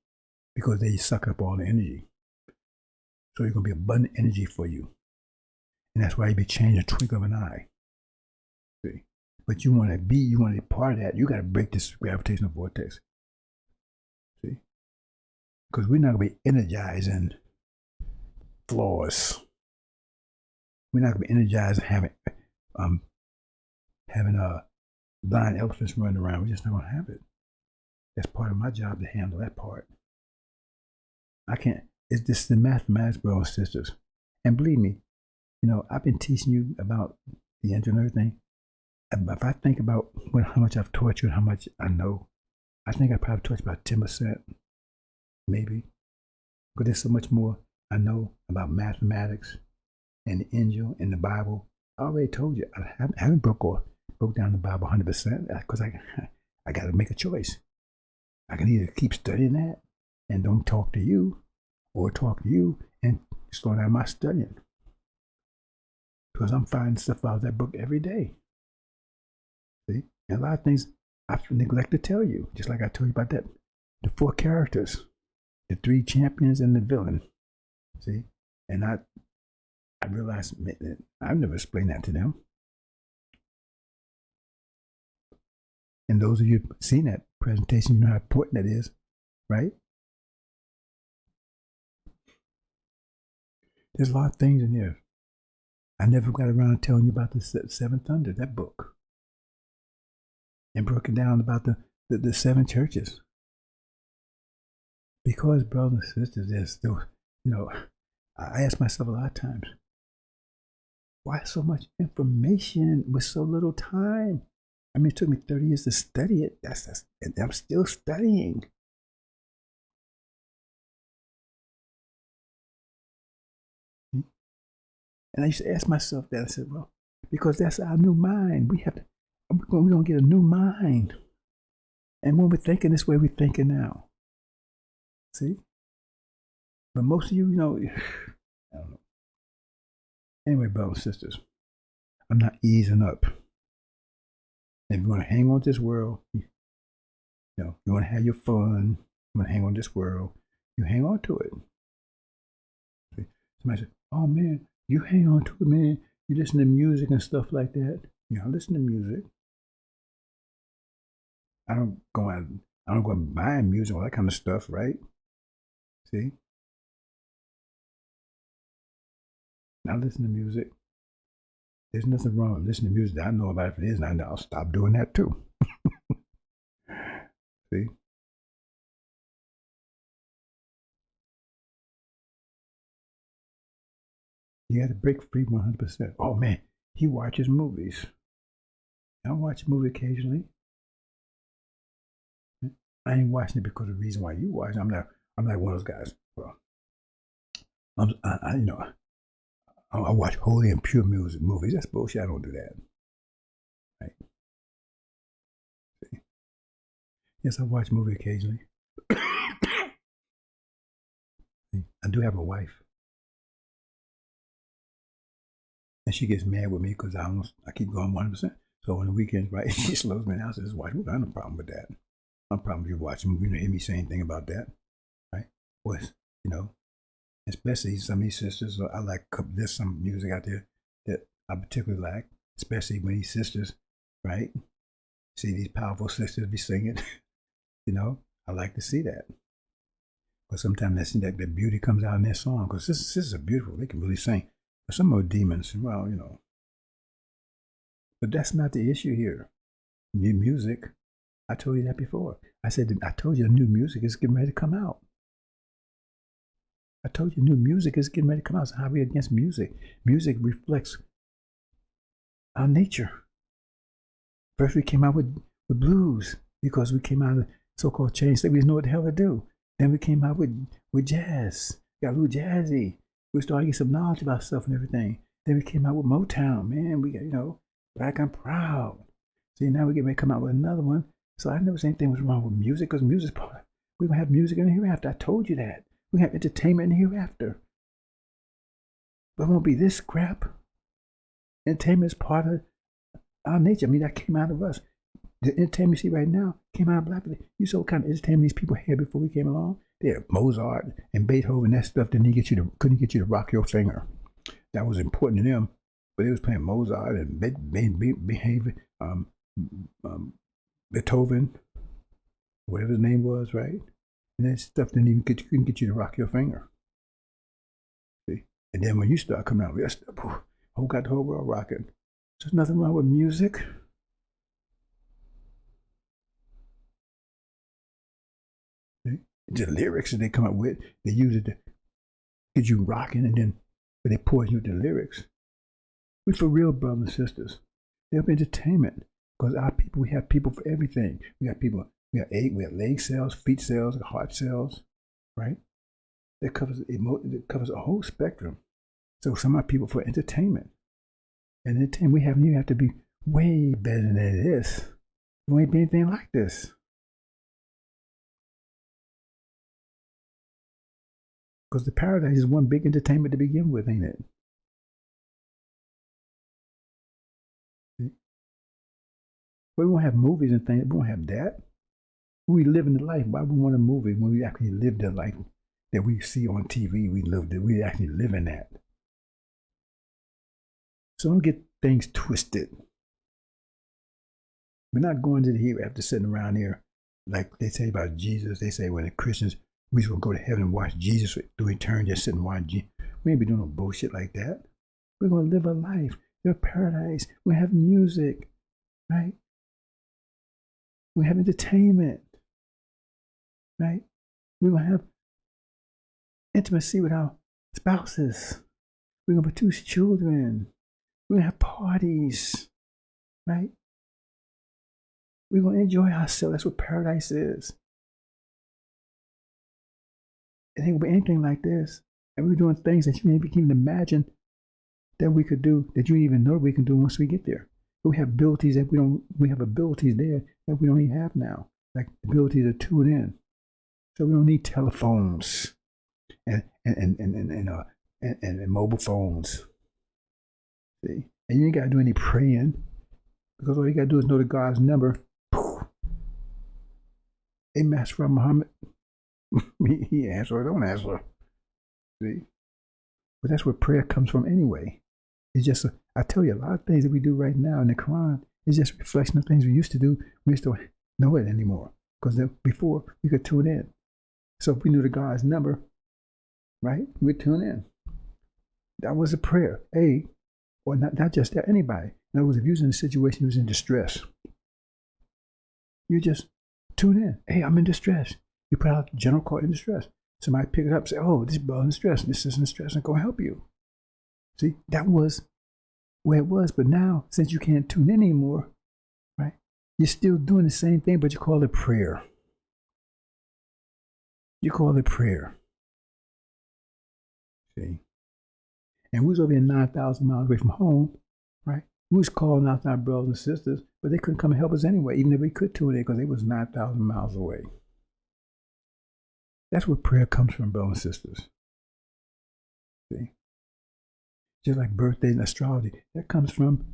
because they suck up all the energy. So you're going to be abundant energy for you. And that's why you be changing a twinkle of an eye. See? But you want to be part of that. You got to break this gravitational vortex. See? Because we're not going to be energizing flaws. We're not going to be energizing having blind elephants running around. We're just not going to have it. That's part of my job, to handle that part. I can't. It's just the mathematics, brothers and sisters. And believe me, you know, I've been teaching you about the angel and everything. If I think about how much I've taught you and how much I know, I think I probably taught you about 10%, maybe. But there's so much more I know about mathematics and the angel and the Bible. I already told you, I haven't broke down the Bible 100%, because I got to make a choice. I can either keep studying that and don't talk to you, or talk to you and slow down my studying. Because I'm finding stuff out of that book every day. See? And a lot of things I neglect to tell you, just like I told you about that. The 4 characters, the 3 champions and the villain. See? And I realized that I've never explained that to them. And those of you who've seen that presentation, you know how important that is, right? There's a lot of things in there. I never got around to telling you about the 7 Thunder, that book. And broken down about the 7 churches. Because, brothers and sisters, there's still, you know, I ask myself a lot of times, why so much information with so little time? I mean, it took me 30 years to study it. And I'm still studying. And I used to ask myself that. I said, well, because that's our new mind. We're going to get a new mind. And when we're thinking this way, we're thinking now. See? But most of you, you know, I don't know. Anyway, brothers and sisters, I'm not easing up. If you want to hang on to this world, you know, you want to have your fun, you want to hang on to this world, you hang on to it. Somebody said, "Oh man, you hang on to it, man. You listen to music and stuff like that." Yeah, I listen to music. I don't go out. I don't go out buying music, all that kind of stuff, right? See, I listen to music. There's nothing wrong with listening to music. I know about if it is, and I'll stop doing that too. See, you got to break free 100%. Oh man, he watches movies. I watch a movie occasionally. I ain't watching it because of the reason why you watch it. I'm not. I'm not one of those guys. Well, you know, I watch holy and pure music movies. That's bullshit. I don't do that. Right? See? Yes, I watch a movie occasionally. I do have a wife, and she gets mad with me because I keep going 100%. So on the weekends, right, she slows me down. Says, "Watch movie." I have no problem with that. No problem with you watching movie. You don't hear me say anything about that, right? But you know, especially some of these sisters. I like there's some music out there that I particularly like, especially when these sisters, right? See these powerful sisters be singing. You know, I like to see that. But sometimes that the beauty comes out in their song because this is beautiful. They can really sing. But some are demons. Well, you know, but that's not the issue here. New music. I told you that before. I told you the new music is getting ready to come out. I told you new music is getting ready to come out. So how are we against music? Music reflects our nature. First, we came out with blues because we came out of so-called change that we didn't know what the hell to do. Then we came out with jazz. Got a little jazzy. We started getting some knowledge about stuff and everything. Then we came out with Motown. Man, we got, Black and Proud. See, now we get ready to come out with another one. So I never said anything was wrong with music because music's part. We're going to have music in the hereafter. I told you that. We have entertainment in the hereafter. But it won't be this crap. Entertainment is part of our nature. I mean, that came out of us. The entertainment you see right now came out of black people. You saw what kind of entertainment these people had before we came along. They had Mozart and Beethoven. That stuff couldn't get you to rock your finger. That was important to them. But they was playing Mozart and Beethoven, whatever his name was, right? And that stuff couldn't get you to rock your finger. See? And then when you start coming out with that stuff, got the whole world rocking. There's nothing wrong with music. The lyrics that they come up with, they use it to get you rocking, and then but they poison you with the lyrics. We for real, brothers and sisters. They have entertainment because our people. We have people for everything. We got people. We have leg cells, feet cells, heart cells, right? That covers a whole spectrum. So some are people for entertainment, and entertainment you have to be way better than this. You ain't be anything like this. Because the paradise is one big entertainment to begin with, ain't it? We won't have movies and things. We won't have that. When we live in the life, why would we want a movie when we actually live the life that we see on TV? We actually live in that. So don't get things twisted. We're not going to the hereafter sitting around here like they say about Jesus. They say when the Christians, we just going to go to heaven and watch Jesus through eternity, just sit and watch Jesus. We ain't be doing no bullshit like that. We're going to live a life. There's paradise. We have music, right? We have entertainment, right? We're going to have intimacy with our spouses. We're going to produce children. We're going to have parties, right? We're going to enjoy ourselves. That's what paradise is. It ain't going to be anything like this. And we're doing things that you can't even imagine that we could do, that you don't even know we can do once we get there. We have abilities that we have abilities there that we don't even have now, like ability to tune in. So we don't need telephones and mobile phones. See? And you ain't got to do any praying because all you got to do is know the God's number. Hey, Master Muhammad, he answer or don't answer. See? But that's where prayer comes from anyway. It's just, I tell you, a lot of things that we do right now in the Quran is just a reflection of things we used to do. We just don't know it anymore. Because before, we could tune in. So if we knew the God's number, right, we'd tune in. That was a prayer. Or not just that, anybody. In other words, if you was in a situation, you was in distress, you just tune in. Hey, I'm in distress. You put out general call in distress. Somebody pick it up and say, oh, this brother in distress. This is in distress. I'm going to help you. See, that was where it was. But now, since you can't tune in anymore, right, you're still doing the same thing, but you call it prayer. You call it prayer. See? And we was over here 9,000 miles away from home, right? We was calling out our brothers and sisters, but they couldn't come and help us anyway, even if we could tune in, because they was 9,000 miles away. That's where prayer comes from, brothers and sisters. See? Just like birthday and astrology, that comes from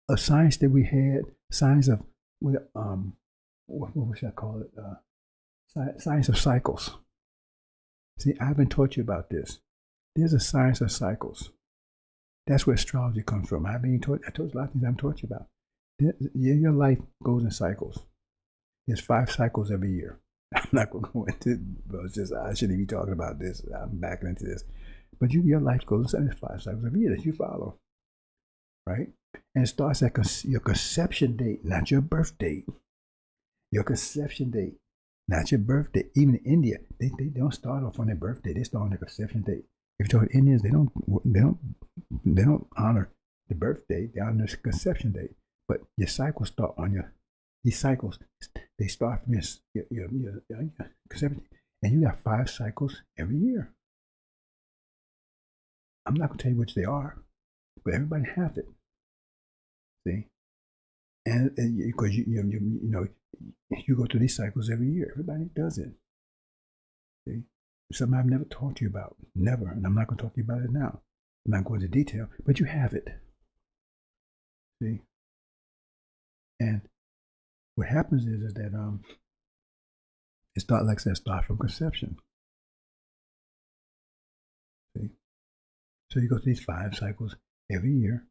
a science that we had, science of, what should I call it? Science of cycles. See, I haven't taught you about this. There's a science of cycles. That's where astrology comes from. I told you a lot of things I haven't taught you about. Your life goes in cycles. There's 5 cycles every year. I'm not going to go into it, but it's just, I shouldn't be talking about this. I'm backing into this. But your life goes in 5 cycles every year that you follow. Right? And it starts at your conception date, not your birth date. Your conception date, not your birth date. Even in India, they don't start off on their birthday. They start on their conception date. If you talk to Indians, they don't honor the birthday. They honor the conception date. But your cycles start on these cycles. They start from your conception date, and you got 5 cycles every year. I'm not going to tell you which they are, but everybody has it. See, and because you go through these cycles every year. Everybody does it. See, something I've never talked to you about, never, and I'm not going to talk to you about it now. I'm not going into detail, but you have it. See, and what happens is that it starts, like I said, start from conception. See, so you go through these 5 cycles every year.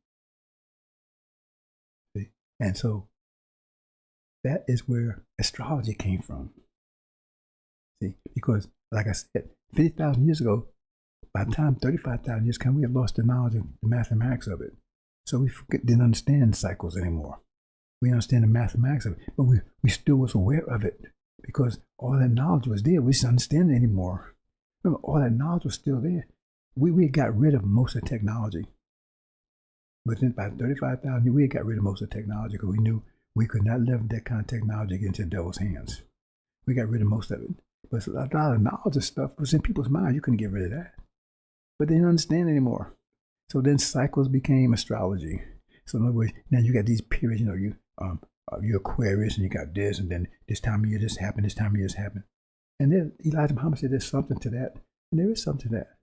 See, and so that is where astrology came from. See, because like I said, 50,000 years ago, by the time 35,000 years come, we have lost the knowledge of the mathematics of it. So we didn't understand cycles anymore. We understand the mathematics of it, but we still was aware of it because all that knowledge was there. We just didn't understand it anymore. Remember, all that knowledge was still there. We got rid of most of the technology. But then by 35,000 years, we got rid of most of the technology because we knew we could not leverage that kind of technology into the devil's hands. We got rid of most of it. But a lot of knowledge and stuff was in people's minds. You couldn't get rid of that. But they didn't understand anymore. So then cycles became astrology. So in other words, now you got these periods, you're Aquarius and you got this, and then this time of year this happened, this time of year this happened. And then Elijah Muhammad said there's something to that. And there is something to that.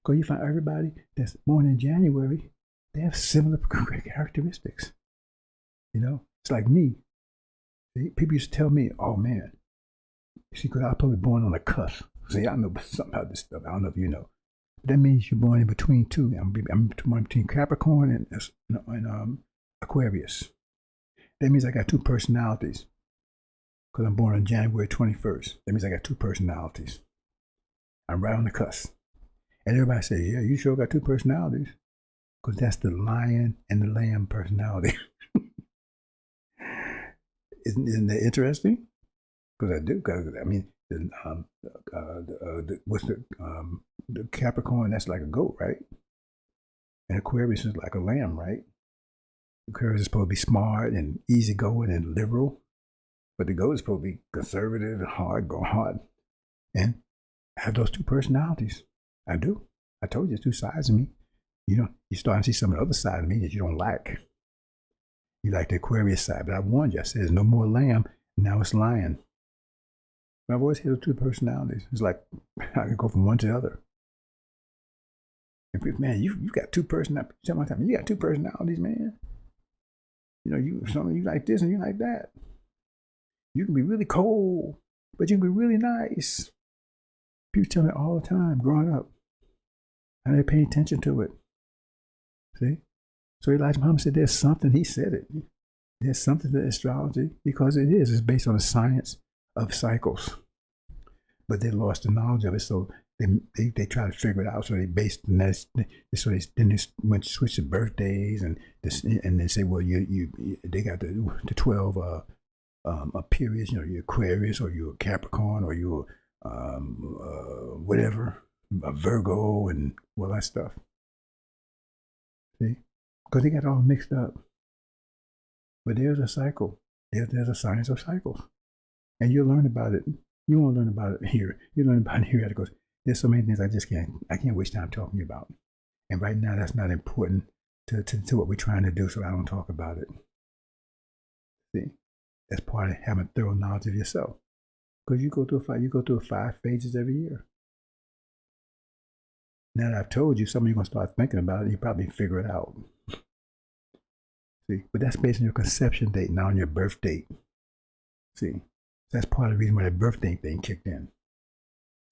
Because you find everybody that's born in January, they have similar characteristics. It's like me. People used to tell me, oh man, see, because I was probably born on a cusp. See, I know something about this stuff. I don't know if you know. That means you're born in between two. I'm born between Capricorn and Aquarius. That means I got 2 personalities. Because I'm born on January 21st. That means I got 2 personalities. I'm right on the cusp. And everybody says, yeah, you sure got 2 personalities. Because that's the lion and the lamb personality. Isn't that interesting? Because I do. Because I mean, the Capricorn? That's like a goat, right? And Aquarius is like a lamb, right? Aquarius is supposed to be smart and easygoing and liberal, but the goat is supposed to be conservative and hard, go hard. And I have those 2 personalities. I do. I told you, there's 2 sides of me. You start to see some of the other side of me that you don't like. You like the Aquarius side, but I warned you. I said, there's no more lamb. Now it's lion. But I've always had those 2 personalities. It's like I can go from one to the other. And man, you got 2 personalities. You got 2 personalities, man. Some of you like this and you like that. You can be really cold, but you can be really nice. People tell me all the time growing up. And they pay attention to it. See? So Elijah Muhammad said there's something, he said it. There's something to astrology because it is. It's based on the science of cycles. But they lost the knowledge of it, so they try to figure it out. So they based on that. So they went switch to birthdays and they say, well, they got the 12 periods. You know, you're Aquarius or you're Capricorn or you're whatever, a Virgo and all that stuff. See, because they got all mixed up. But there's a cycle. There's a science of cycles, and you'll learn about it. You won't learn about it here. You learn about it here because there's so many things I can't waste time talking about. And right now, that's not important to what we're trying to do, so I don't talk about it. See, that's part of having thorough knowledge of yourself. Because you go through 5 phases every year. Now that I've told you, some of you are going to start thinking about it, you probably figure it out. See, but that's based on your conception date, not on your birth date. See, that's part of the reason why that birthday thing kicked in.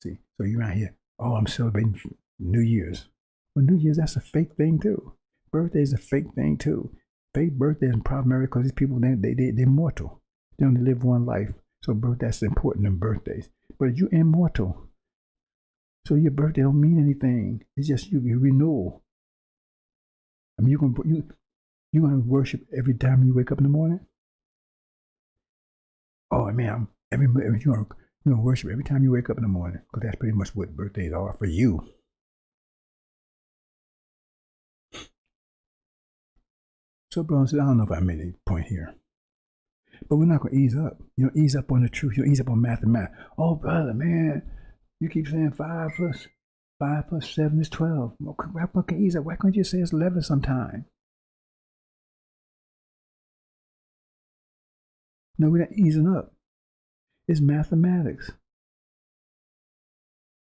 See, so you're out here, oh, I'm celebrating New Year's. Well, New Year's, that's a fake thing too. Birthday is a fake thing too. Fake birthdays are primary because these people, they're mortal. They only live one life. So that's important in birthdays. But you're immortal. So your birthday don't mean anything. It's just your renewal. I mean, you're gonna worship every time you wake up in the morning. Oh man, you're gonna worship every time you wake up in the morning because that's pretty much what birthdays are for you. So, brothers, I don't know if I made a point here, but we're not gonna ease up. You know, ease up on the truth. You know, ease up on mathematics. Oh, brother, man, you keep saying 5 plus 7 is 12. Why can't ease up? Why can't you say it's 11 sometime? No, we're not easing up. It's mathematics.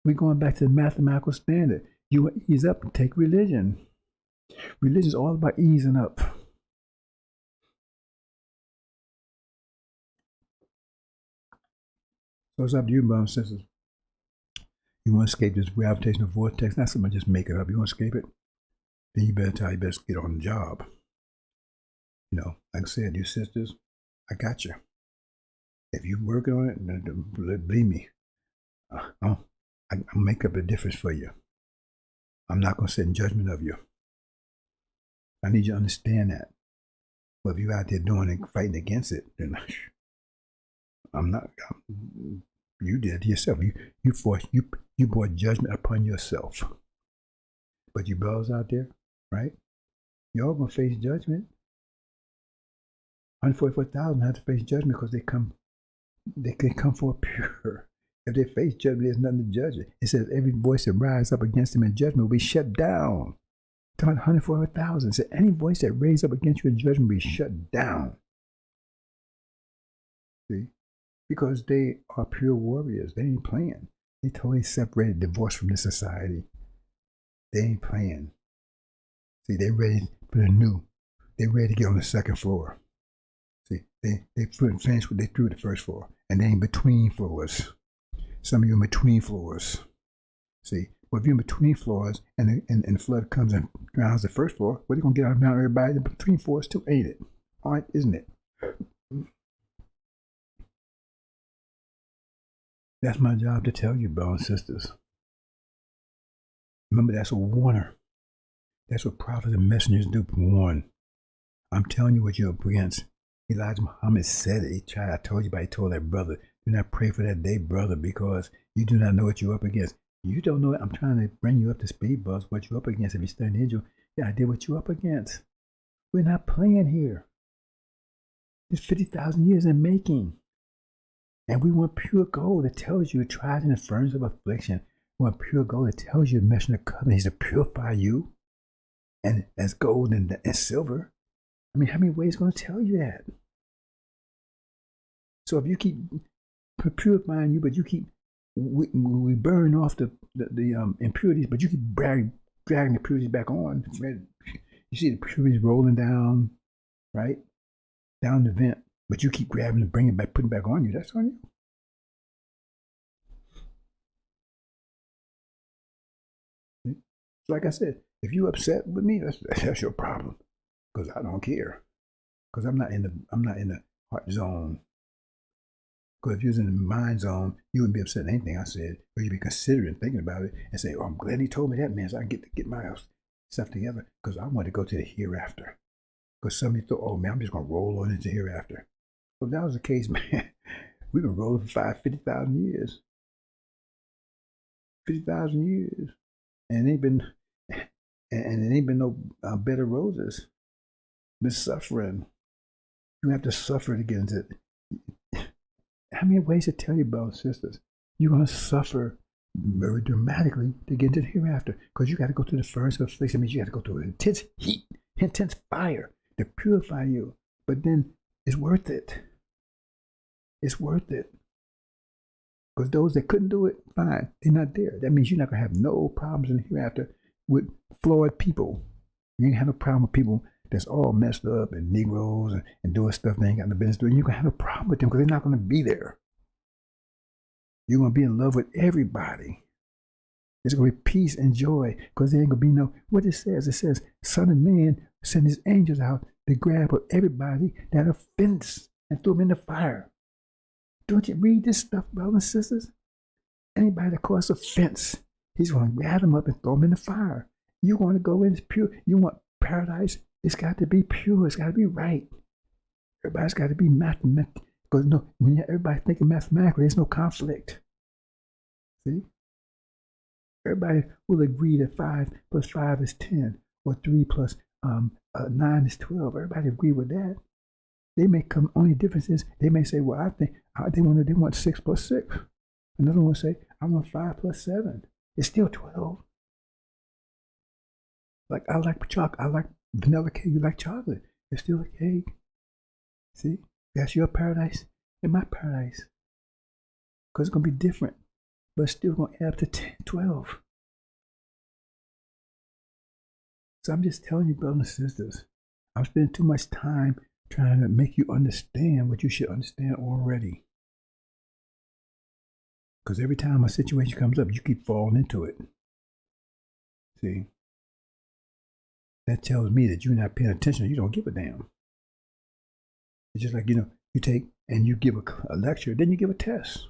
We're going back to the mathematical standard. You ease up and take religion. Religion is all about easing up. So it's up to you, brothers and sisters. You want to escape this gravitational vortex? Not somebody just make it up. You want to escape it? Then you better get on the job. You know, like I said, you sisters, I got you. If you work on it, believe me, I'll make up a difference for you. I'm not going to sit in judgment of you. I need you to understand that. But if you're out there doing it, fighting against it, then you did it to yourself. You brought judgment upon yourself. But you brothers out there, right? Y'all gonna face judgment. 144,000 have to face judgment because they come for pure. If they face judgment, there's nothing to judge it. It says every voice that rises up against them in judgment will be shut down. 144,000. So any voice that raises up against you in judgment will be shut down. See? Because they are pure warriors. They ain't playing. They totally separated, divorced from this society. They ain't playing. See, they ready for the new. They ready to get on the second floor. See, they finished what they threw at the first floor. And they in between floors. Some of you in between floors. See, well, if you're in between floors and the flood comes and drowns the first floor, what are you going to get out of everybody in between floors too, ain't it? All right, isn't it? That's my job to tell you, brothers and sisters. Remember, that's a warner. That's what prophets and messengers do, warn. I'm telling you what you're up against. Elijah Muhammad said it. I told you, but he told that brother, do not pray for that day, brother, because you do not know what you're up against. You don't know it. I'm trying to bring you up to speed, boss, what you're up against. If you study the angel, yeah, I did what you're up against. We're not playing here. It's 50,000 years in making. And we want pure gold that tells you trials and the furnace of affliction. We want pure gold that tells you the mission of covenant is to purify you. And as gold and silver. I mean, how many ways going to tell you that? So if you keep purifying you, but you keep, we burn off the impurities, but you keep dragging the impurities back on. You see the impurities rolling down, right? Down the vent, but you keep grabbing and bringing it back, putting it back on you. That's on you. So like I said, if you upset with me, that's your problem. Because I don't care. Because I'm not in the heart zone. Because if you was in the mind zone, you wouldn't be upset at anything I said, but you'd be considering thinking about it and say, "Oh, I'm glad he told me that, man, so I can get my stuff together." Because I want to go to the hereafter. Because some of you thought, "Oh man, I'm just gonna roll on into hereafter." Well, if that was the case, man, we've been rolling for 50,000 years, 50,000 years, and it ain't been, and it ain't been no bed of roses. Been suffering. You have to suffer to get into it. How many ways to tell you, brothers and sisters? You're going to suffer very dramatically to get into the hereafter because you got to go through the furnace of affliction. That means you got to go through intense heat, intense fire to purify you. But then it's worth it. It's worth it. Because those that couldn't do it, fine, they're not there. That means you're not going to have no problems in the hereafter with flawed people. You ain't have no problem with people that's all messed up and Negroes and doing stuff they ain't got no business doing. You're going to have a problem with them because they're not going to be there. You're going to be in love with everybody. There's going to be peace and joy because there ain't going to be no, what it says, Son of Man send his angels out to grab up everybody that offends and throw them in the fire. Don't you read this stuff, brothers and sisters? Anybody that causes offense, he's going to grab them up and throw them in the fire. You want to go in, it's pure. You want paradise, it's got to be pure. It's got to be right. Everybody's got to be mathematical. Because no, when everybody thinking mathematically, there's no conflict. See? Everybody will agree that 5 plus 5 is 10, or 3 plus 9 is 12. Everybody agree with that. They may come, only difference is they may say, well, I think they want 6 plus 6. Another one will say, I want 5 plus 7. It's still 12. Like I like chocolate, I like vanilla cake, you like chocolate. It's still a cake. See? That's your paradise and my paradise. Because it's going to be different, but it's still going to add up to 10, 12. So I'm just telling you, brothers and sisters, I'm spending too much time trying to make you understand what you should understand already. Because every time a situation comes up, you keep falling into it. See? That tells me that you're not paying attention. You don't give a damn. It's just like, you take and you give a lecture, then you give a test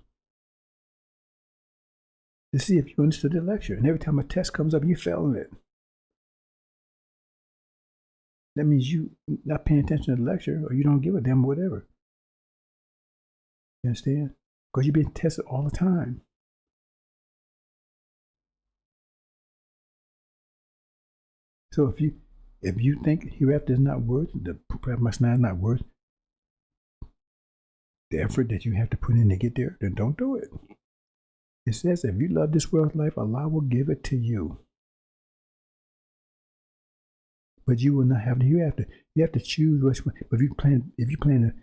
to see if you understood the lecture. And every time a test comes up, you fail in it. That means you not paying attention to the lecture, or you don't give a damn, or whatever. You understand? Because you're being tested all the time. So if you think hereafter is not worth, the promised land is not worth the effort that you have to put in to get there, then don't do it. It says if you love this world life, Allah will give it to you. But you will not have the hereafter. You have to choose which one. But you're trying to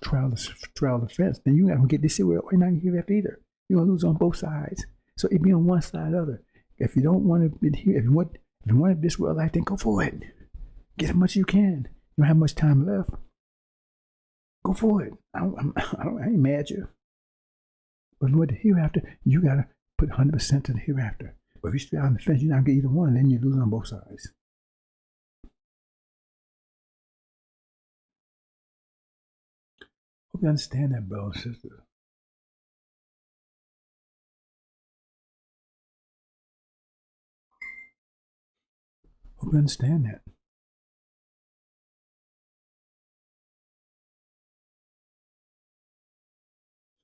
trial the fence, then you're not gonna get this world or not hereafter either. You're gonna lose on both sides. So it be on one side or the other. If you don't want to be here, if you want this world life, then go for it. Get as much as you can. You don't have much time left. Go for it. I ain't mad at you. But with the hereafter, you gotta put 100% to the hereafter. But if you stay on the fence, you're not gonna get either one, then you lose on both sides. Hope you understand that, brothers and sisters. Hope you understand that.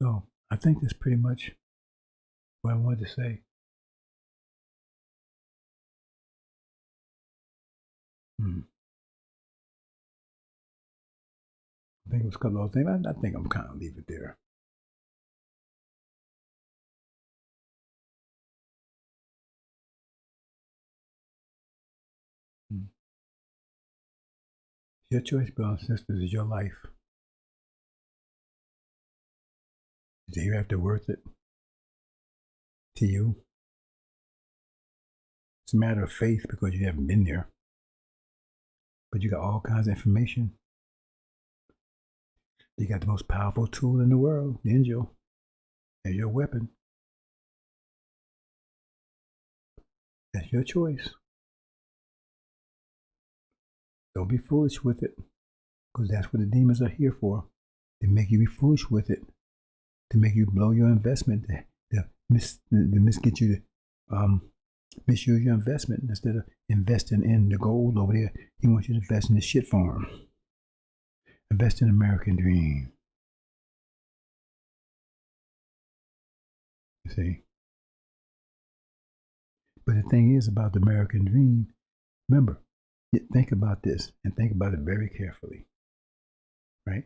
So I think that's pretty much what I wanted to say. I think it was a couple of things. I think I'm kind of leave it there. Your choice, brothers and sisters, is your life. Is the hereafter worth it to you? It's a matter of faith because you haven't been there. But you got all kinds of information. You got the most powerful tool in the world, the angel, as your weapon. That's your choice. Don't be foolish with it, because that's what the demons are here for. They make you be foolish with it, to make you blow your investment, to get you to misuse your investment. Instead of investing in the gold over there, he wants you to invest in the shit farm. Invest in the American dream. You see? But the thing is about the American dream, remember, think about this and think about it very carefully, right?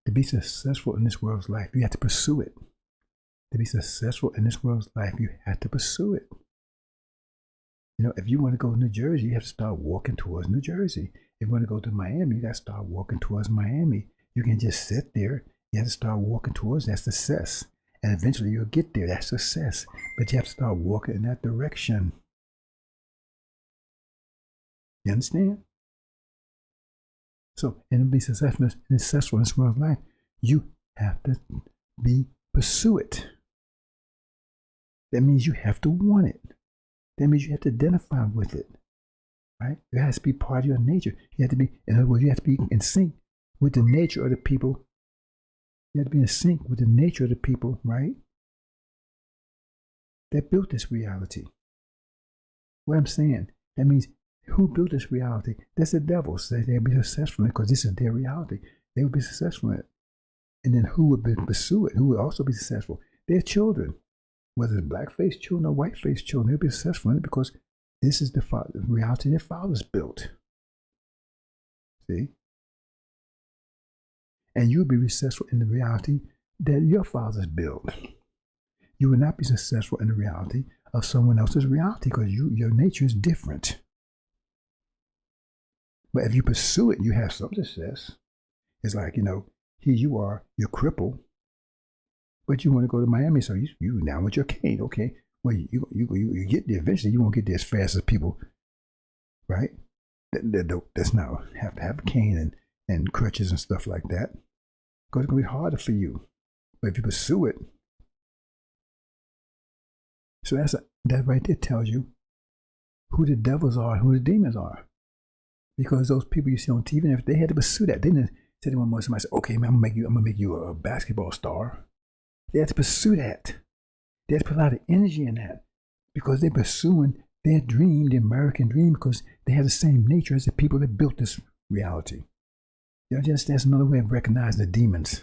To be successful in this world's life, you have to pursue it. To be successful in this world's life, you have to pursue it. You know, if you want to go to New Jersey, you have to start walking towards New Jersey. If you want to go to Miami, you got to start walking towards Miami. You can just sit there. You have to start walking towards that success. And eventually you'll get there. That's success. But you have to start walking in that direction. You understand? So, and to be successful in this world's life, you have to pursue it. That means you have to want it. That means you have to identify with it, right? It has to be part of your nature. You have to be, in other words, you have to be in sync with the nature of the people. You have to be in sync with the nature of the people, right? That built this reality. What I'm saying, that means who built this reality? That's the devil. So they'll be successful in it because this is their reality. They will be successful in it. And then who would pursue it? Who would also be successful? Their children. Whether it's black-faced children or white-faced children, they'll be successful in it because this is the reality their fathers built. See? And you'll be successful in the reality that your fathers built. You will not be successful in the reality of someone else's reality because your nature is different. But if you pursue it, you have some success. It's like, you know, here you are, you're crippled. But you want to go to Miami, so you down with your cane, okay? Well, you get there eventually. You won't get there as fast as people, right? That's not have to have a cane and crutches and stuff like that, because it's gonna be harder for you. But if you pursue it, so that right there tells you who the devils are, and who the demons are, because those people you see on TV, if they had to pursue that, they didn't say to one more somebody said, okay, man, I'm gonna make you a basketball star. They had to pursue that. They had to put a lot of energy in that because they're pursuing their dream, the American dream, because they have the same nature as the people that built this reality. You know, that's another way of recognizing the demons.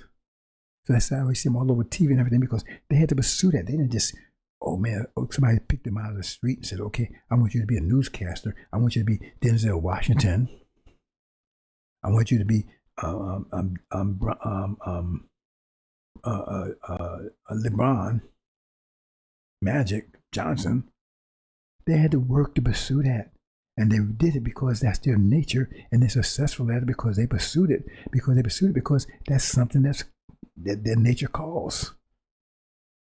So that's how we see them all over TV and everything, because they had to pursue that. They didn't just, oh man, somebody picked them out of the street and said, okay, I want you to be a newscaster. I want you to be Denzel Washington. I want you to be LeBron, Magic Johnson. They had to work to pursue that, and they did it because that's their nature, and they're successful at it because they pursued it. Because that's something that their nature calls.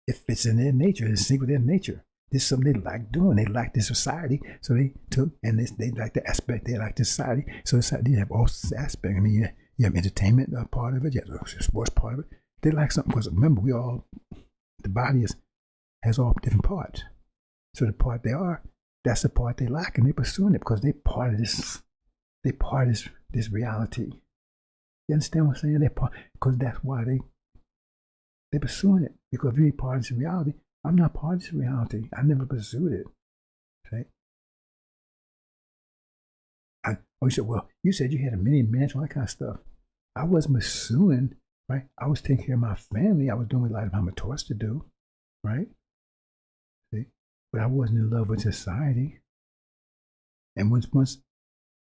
It fits in their nature. It's sync with their nature. This is something they like doing. They like the society, so they took and they like the aspect. They like the society, so they have all aspects. I mean, you have entertainment part of it. You have the sports part of it. They like something because remember, the body has all different parts. So the part they are, that's the part they like, and they're pursuing it because they're part of this. They part of this reality. You understand what I'm saying? They're part, because that's why they're pursuing it, because if you're part of this reality, I'm not part of this reality. I never pursued it. Right? You said, well, you said you had a mini mansion, all that kind of stuff. I wasn't pursuing, right? I was taking care of my family. I was doing a lot of what I'm taught to do, right? See? But I wasn't in love with society. And once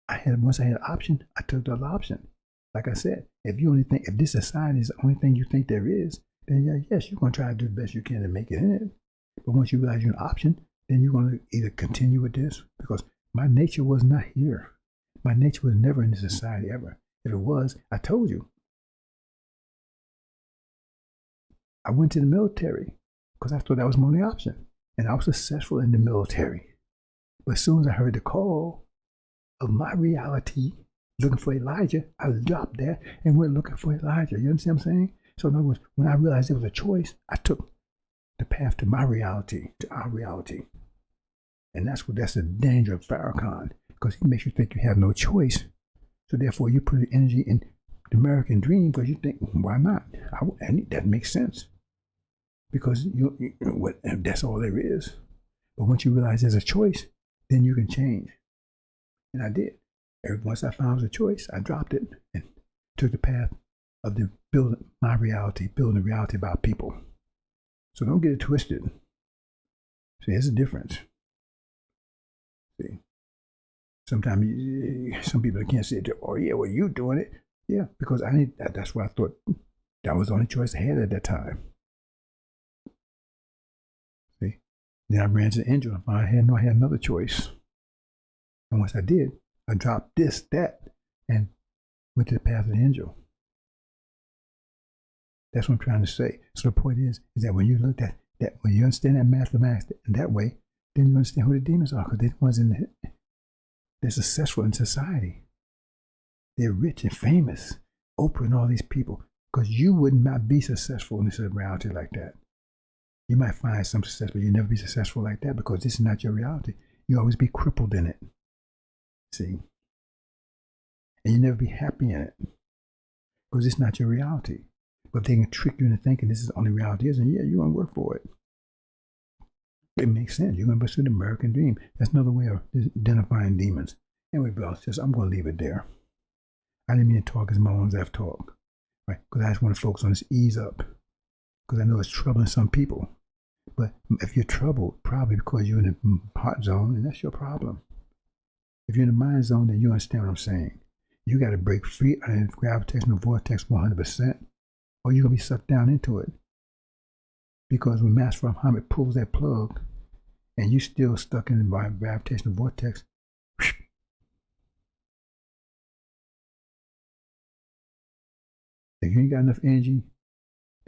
I had an option, I took the other option. Like I said, if this society is the only thing you think there is, then yes, you're going to try to do the best you can to make it in it. But once you realize you're an option, then you're going to either continue with this, because my nature was not here. My nature was never in this society ever. If it was, I told you. I went to the military because I thought that was my only option. And I was successful in the military. But as soon as I heard the call of my reality, looking for Elijah, I dropped that and went looking for Elijah. You understand what I'm saying? So in other words, when I realized it was a choice, I took the path to my reality, to our reality. And that's the danger of Farrakhan, because he makes you think you have no choice. So therefore, you put your energy in the American dream because you think, why not? And that makes sense, because that's all there is. But once you realize there's a choice, then you can change. And I did. Once I found a choice, I dropped it and took the path of the building my reality, building a reality about people. So don't get it twisted. See, there's a difference. See, sometimes some people can't say, "Oh yeah, well you doing it." Yeah, because I need that. That's what I thought. That was the only choice I had at that time. See, then I ran to the angel and I had another choice. And once I did, I dropped this, that, and went to the path of the angel. That's what I'm trying to say. So the point is that when you look at that, when you understand that mathematics in that way, then you understand who the demons are, because they're the ones they're successful in society. They're rich and famous, Oprah and all these people, because you would not be successful in this reality like that. You might find some success, but you'll never be successful like that because this is not your reality. You always be crippled in it. See? And you never be happy in it because it's not your reality. But they can trick you into thinking this is the only reality is, and yeah, you're going to work for it. It makes sense. You're going to pursue the American dream. That's another way of identifying demons. Anyway, brothers, I'm going to leave it there. I didn't mean to talk as long as I've talked, right? Because I just want to focus on this ease up, because I know it's troubling some people. But if you're troubled, probably because you're in the heart zone, and that's your problem. If you're in the mind zone, then you understand what I'm saying. You got to break free out of the gravitational vortex 100%, or you're going to be sucked down into it. Because when Master Muhammad pulls that plug, and you're still stuck in the gravitational vortex, if you ain't got enough energy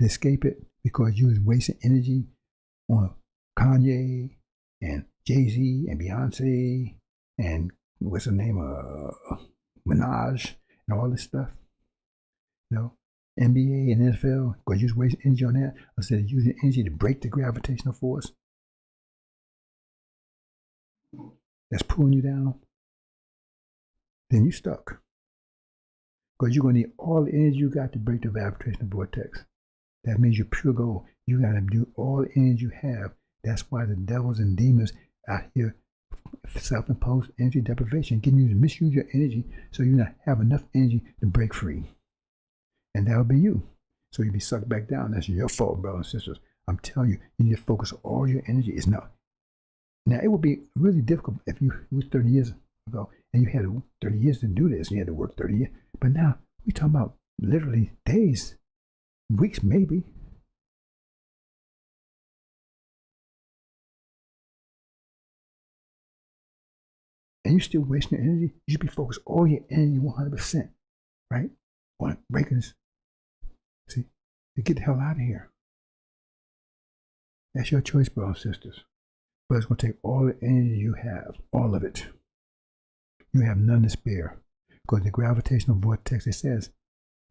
to escape it because you was wasting energy on Kanye and Jay-Z and Beyonce and what's the name Minaj and all this stuff, NBA and NFL, because you was wasting energy on that instead of using energy to break the gravitational force that's pulling you down, then you stuck. Because you're going to need all the energy you got to break the gravitational vortex. That means you're pure gold. You got to do all the energy you have. That's why the devils and demons out here self-imposed energy deprivation, getting you to misuse your energy so you not have enough energy to break free. And that'll be you. So you'll be sucked back down. That's your fault, brothers and sisters. I'm telling you, you need to focus all your energy. It's not. Now, it would be really difficult if you was 30 years ago and you had 30 years to do this. You had to work 30 years. But now, we're talking about literally days, weeks maybe. And you're still wasting your energy. You should be focused all your energy 100%, right? On breaking this. See, to get the hell out of here. That's your choice, brothers and sisters. But it's going to take all the energy you have, all of it. You have none to spare. Because the gravitational vortex, it says,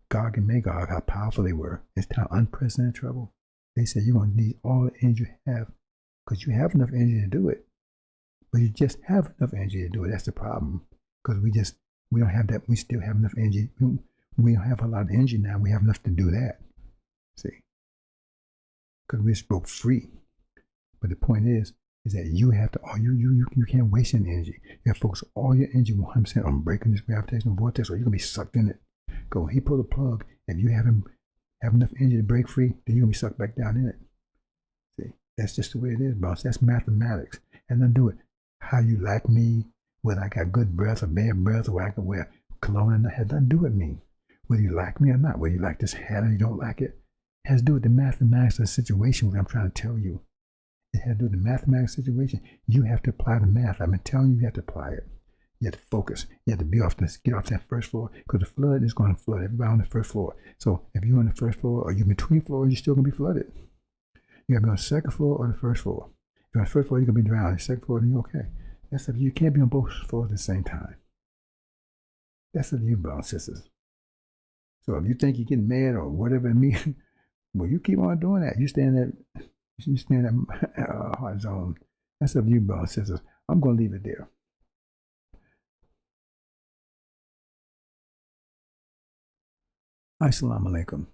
Gog and Magog, how powerful they were. It's time unprecedented trouble. They said you're going to need all the energy you have because you have enough energy to do it. But you just have enough energy to do it. That's the problem. Because we don't have that. We still have enough energy. We don't have a lot of energy now. We have enough to do that. See? Because we just broke free. But the point is that you have to, you can't waste any energy. You have to focus all your energy 100% on breaking this gravitational vortex or you're going to be sucked in it. Go, he pulled the plug. If you have enough energy to break free, then you're going to be sucked back down in it. See, that's just the way it is, boss. That's mathematics. And then do it. How you like me, whether I got good breath or bad breath, or whether I can wear cologne in the head, doesn't do with me. Whether you like me or not, whether you like this hat or you don't like it, has to do with the mathematics of the situation, what I'm trying to tell you. It has to do with the mathematics situation. You have to apply the math. I've been telling you, you have to apply it. You have to focus. You have to get off that first floor because the flood is going to flood everybody on the first floor. So if you're on the first floor or you're between floors, you're still going to be flooded. You got to be on the second floor or the first floor. If you're on the first floor, you're going to be drowned. The second floor, then you're okay. That's if you can't be on both floors at the same time. That's up to you, brothers and sisters. So if you think you're getting mad or whatever it means, well, you keep on doing that. You stay in that heart zone. That's up to you, brothers and sisters. I'm going to leave it there. Assalamu alaikum.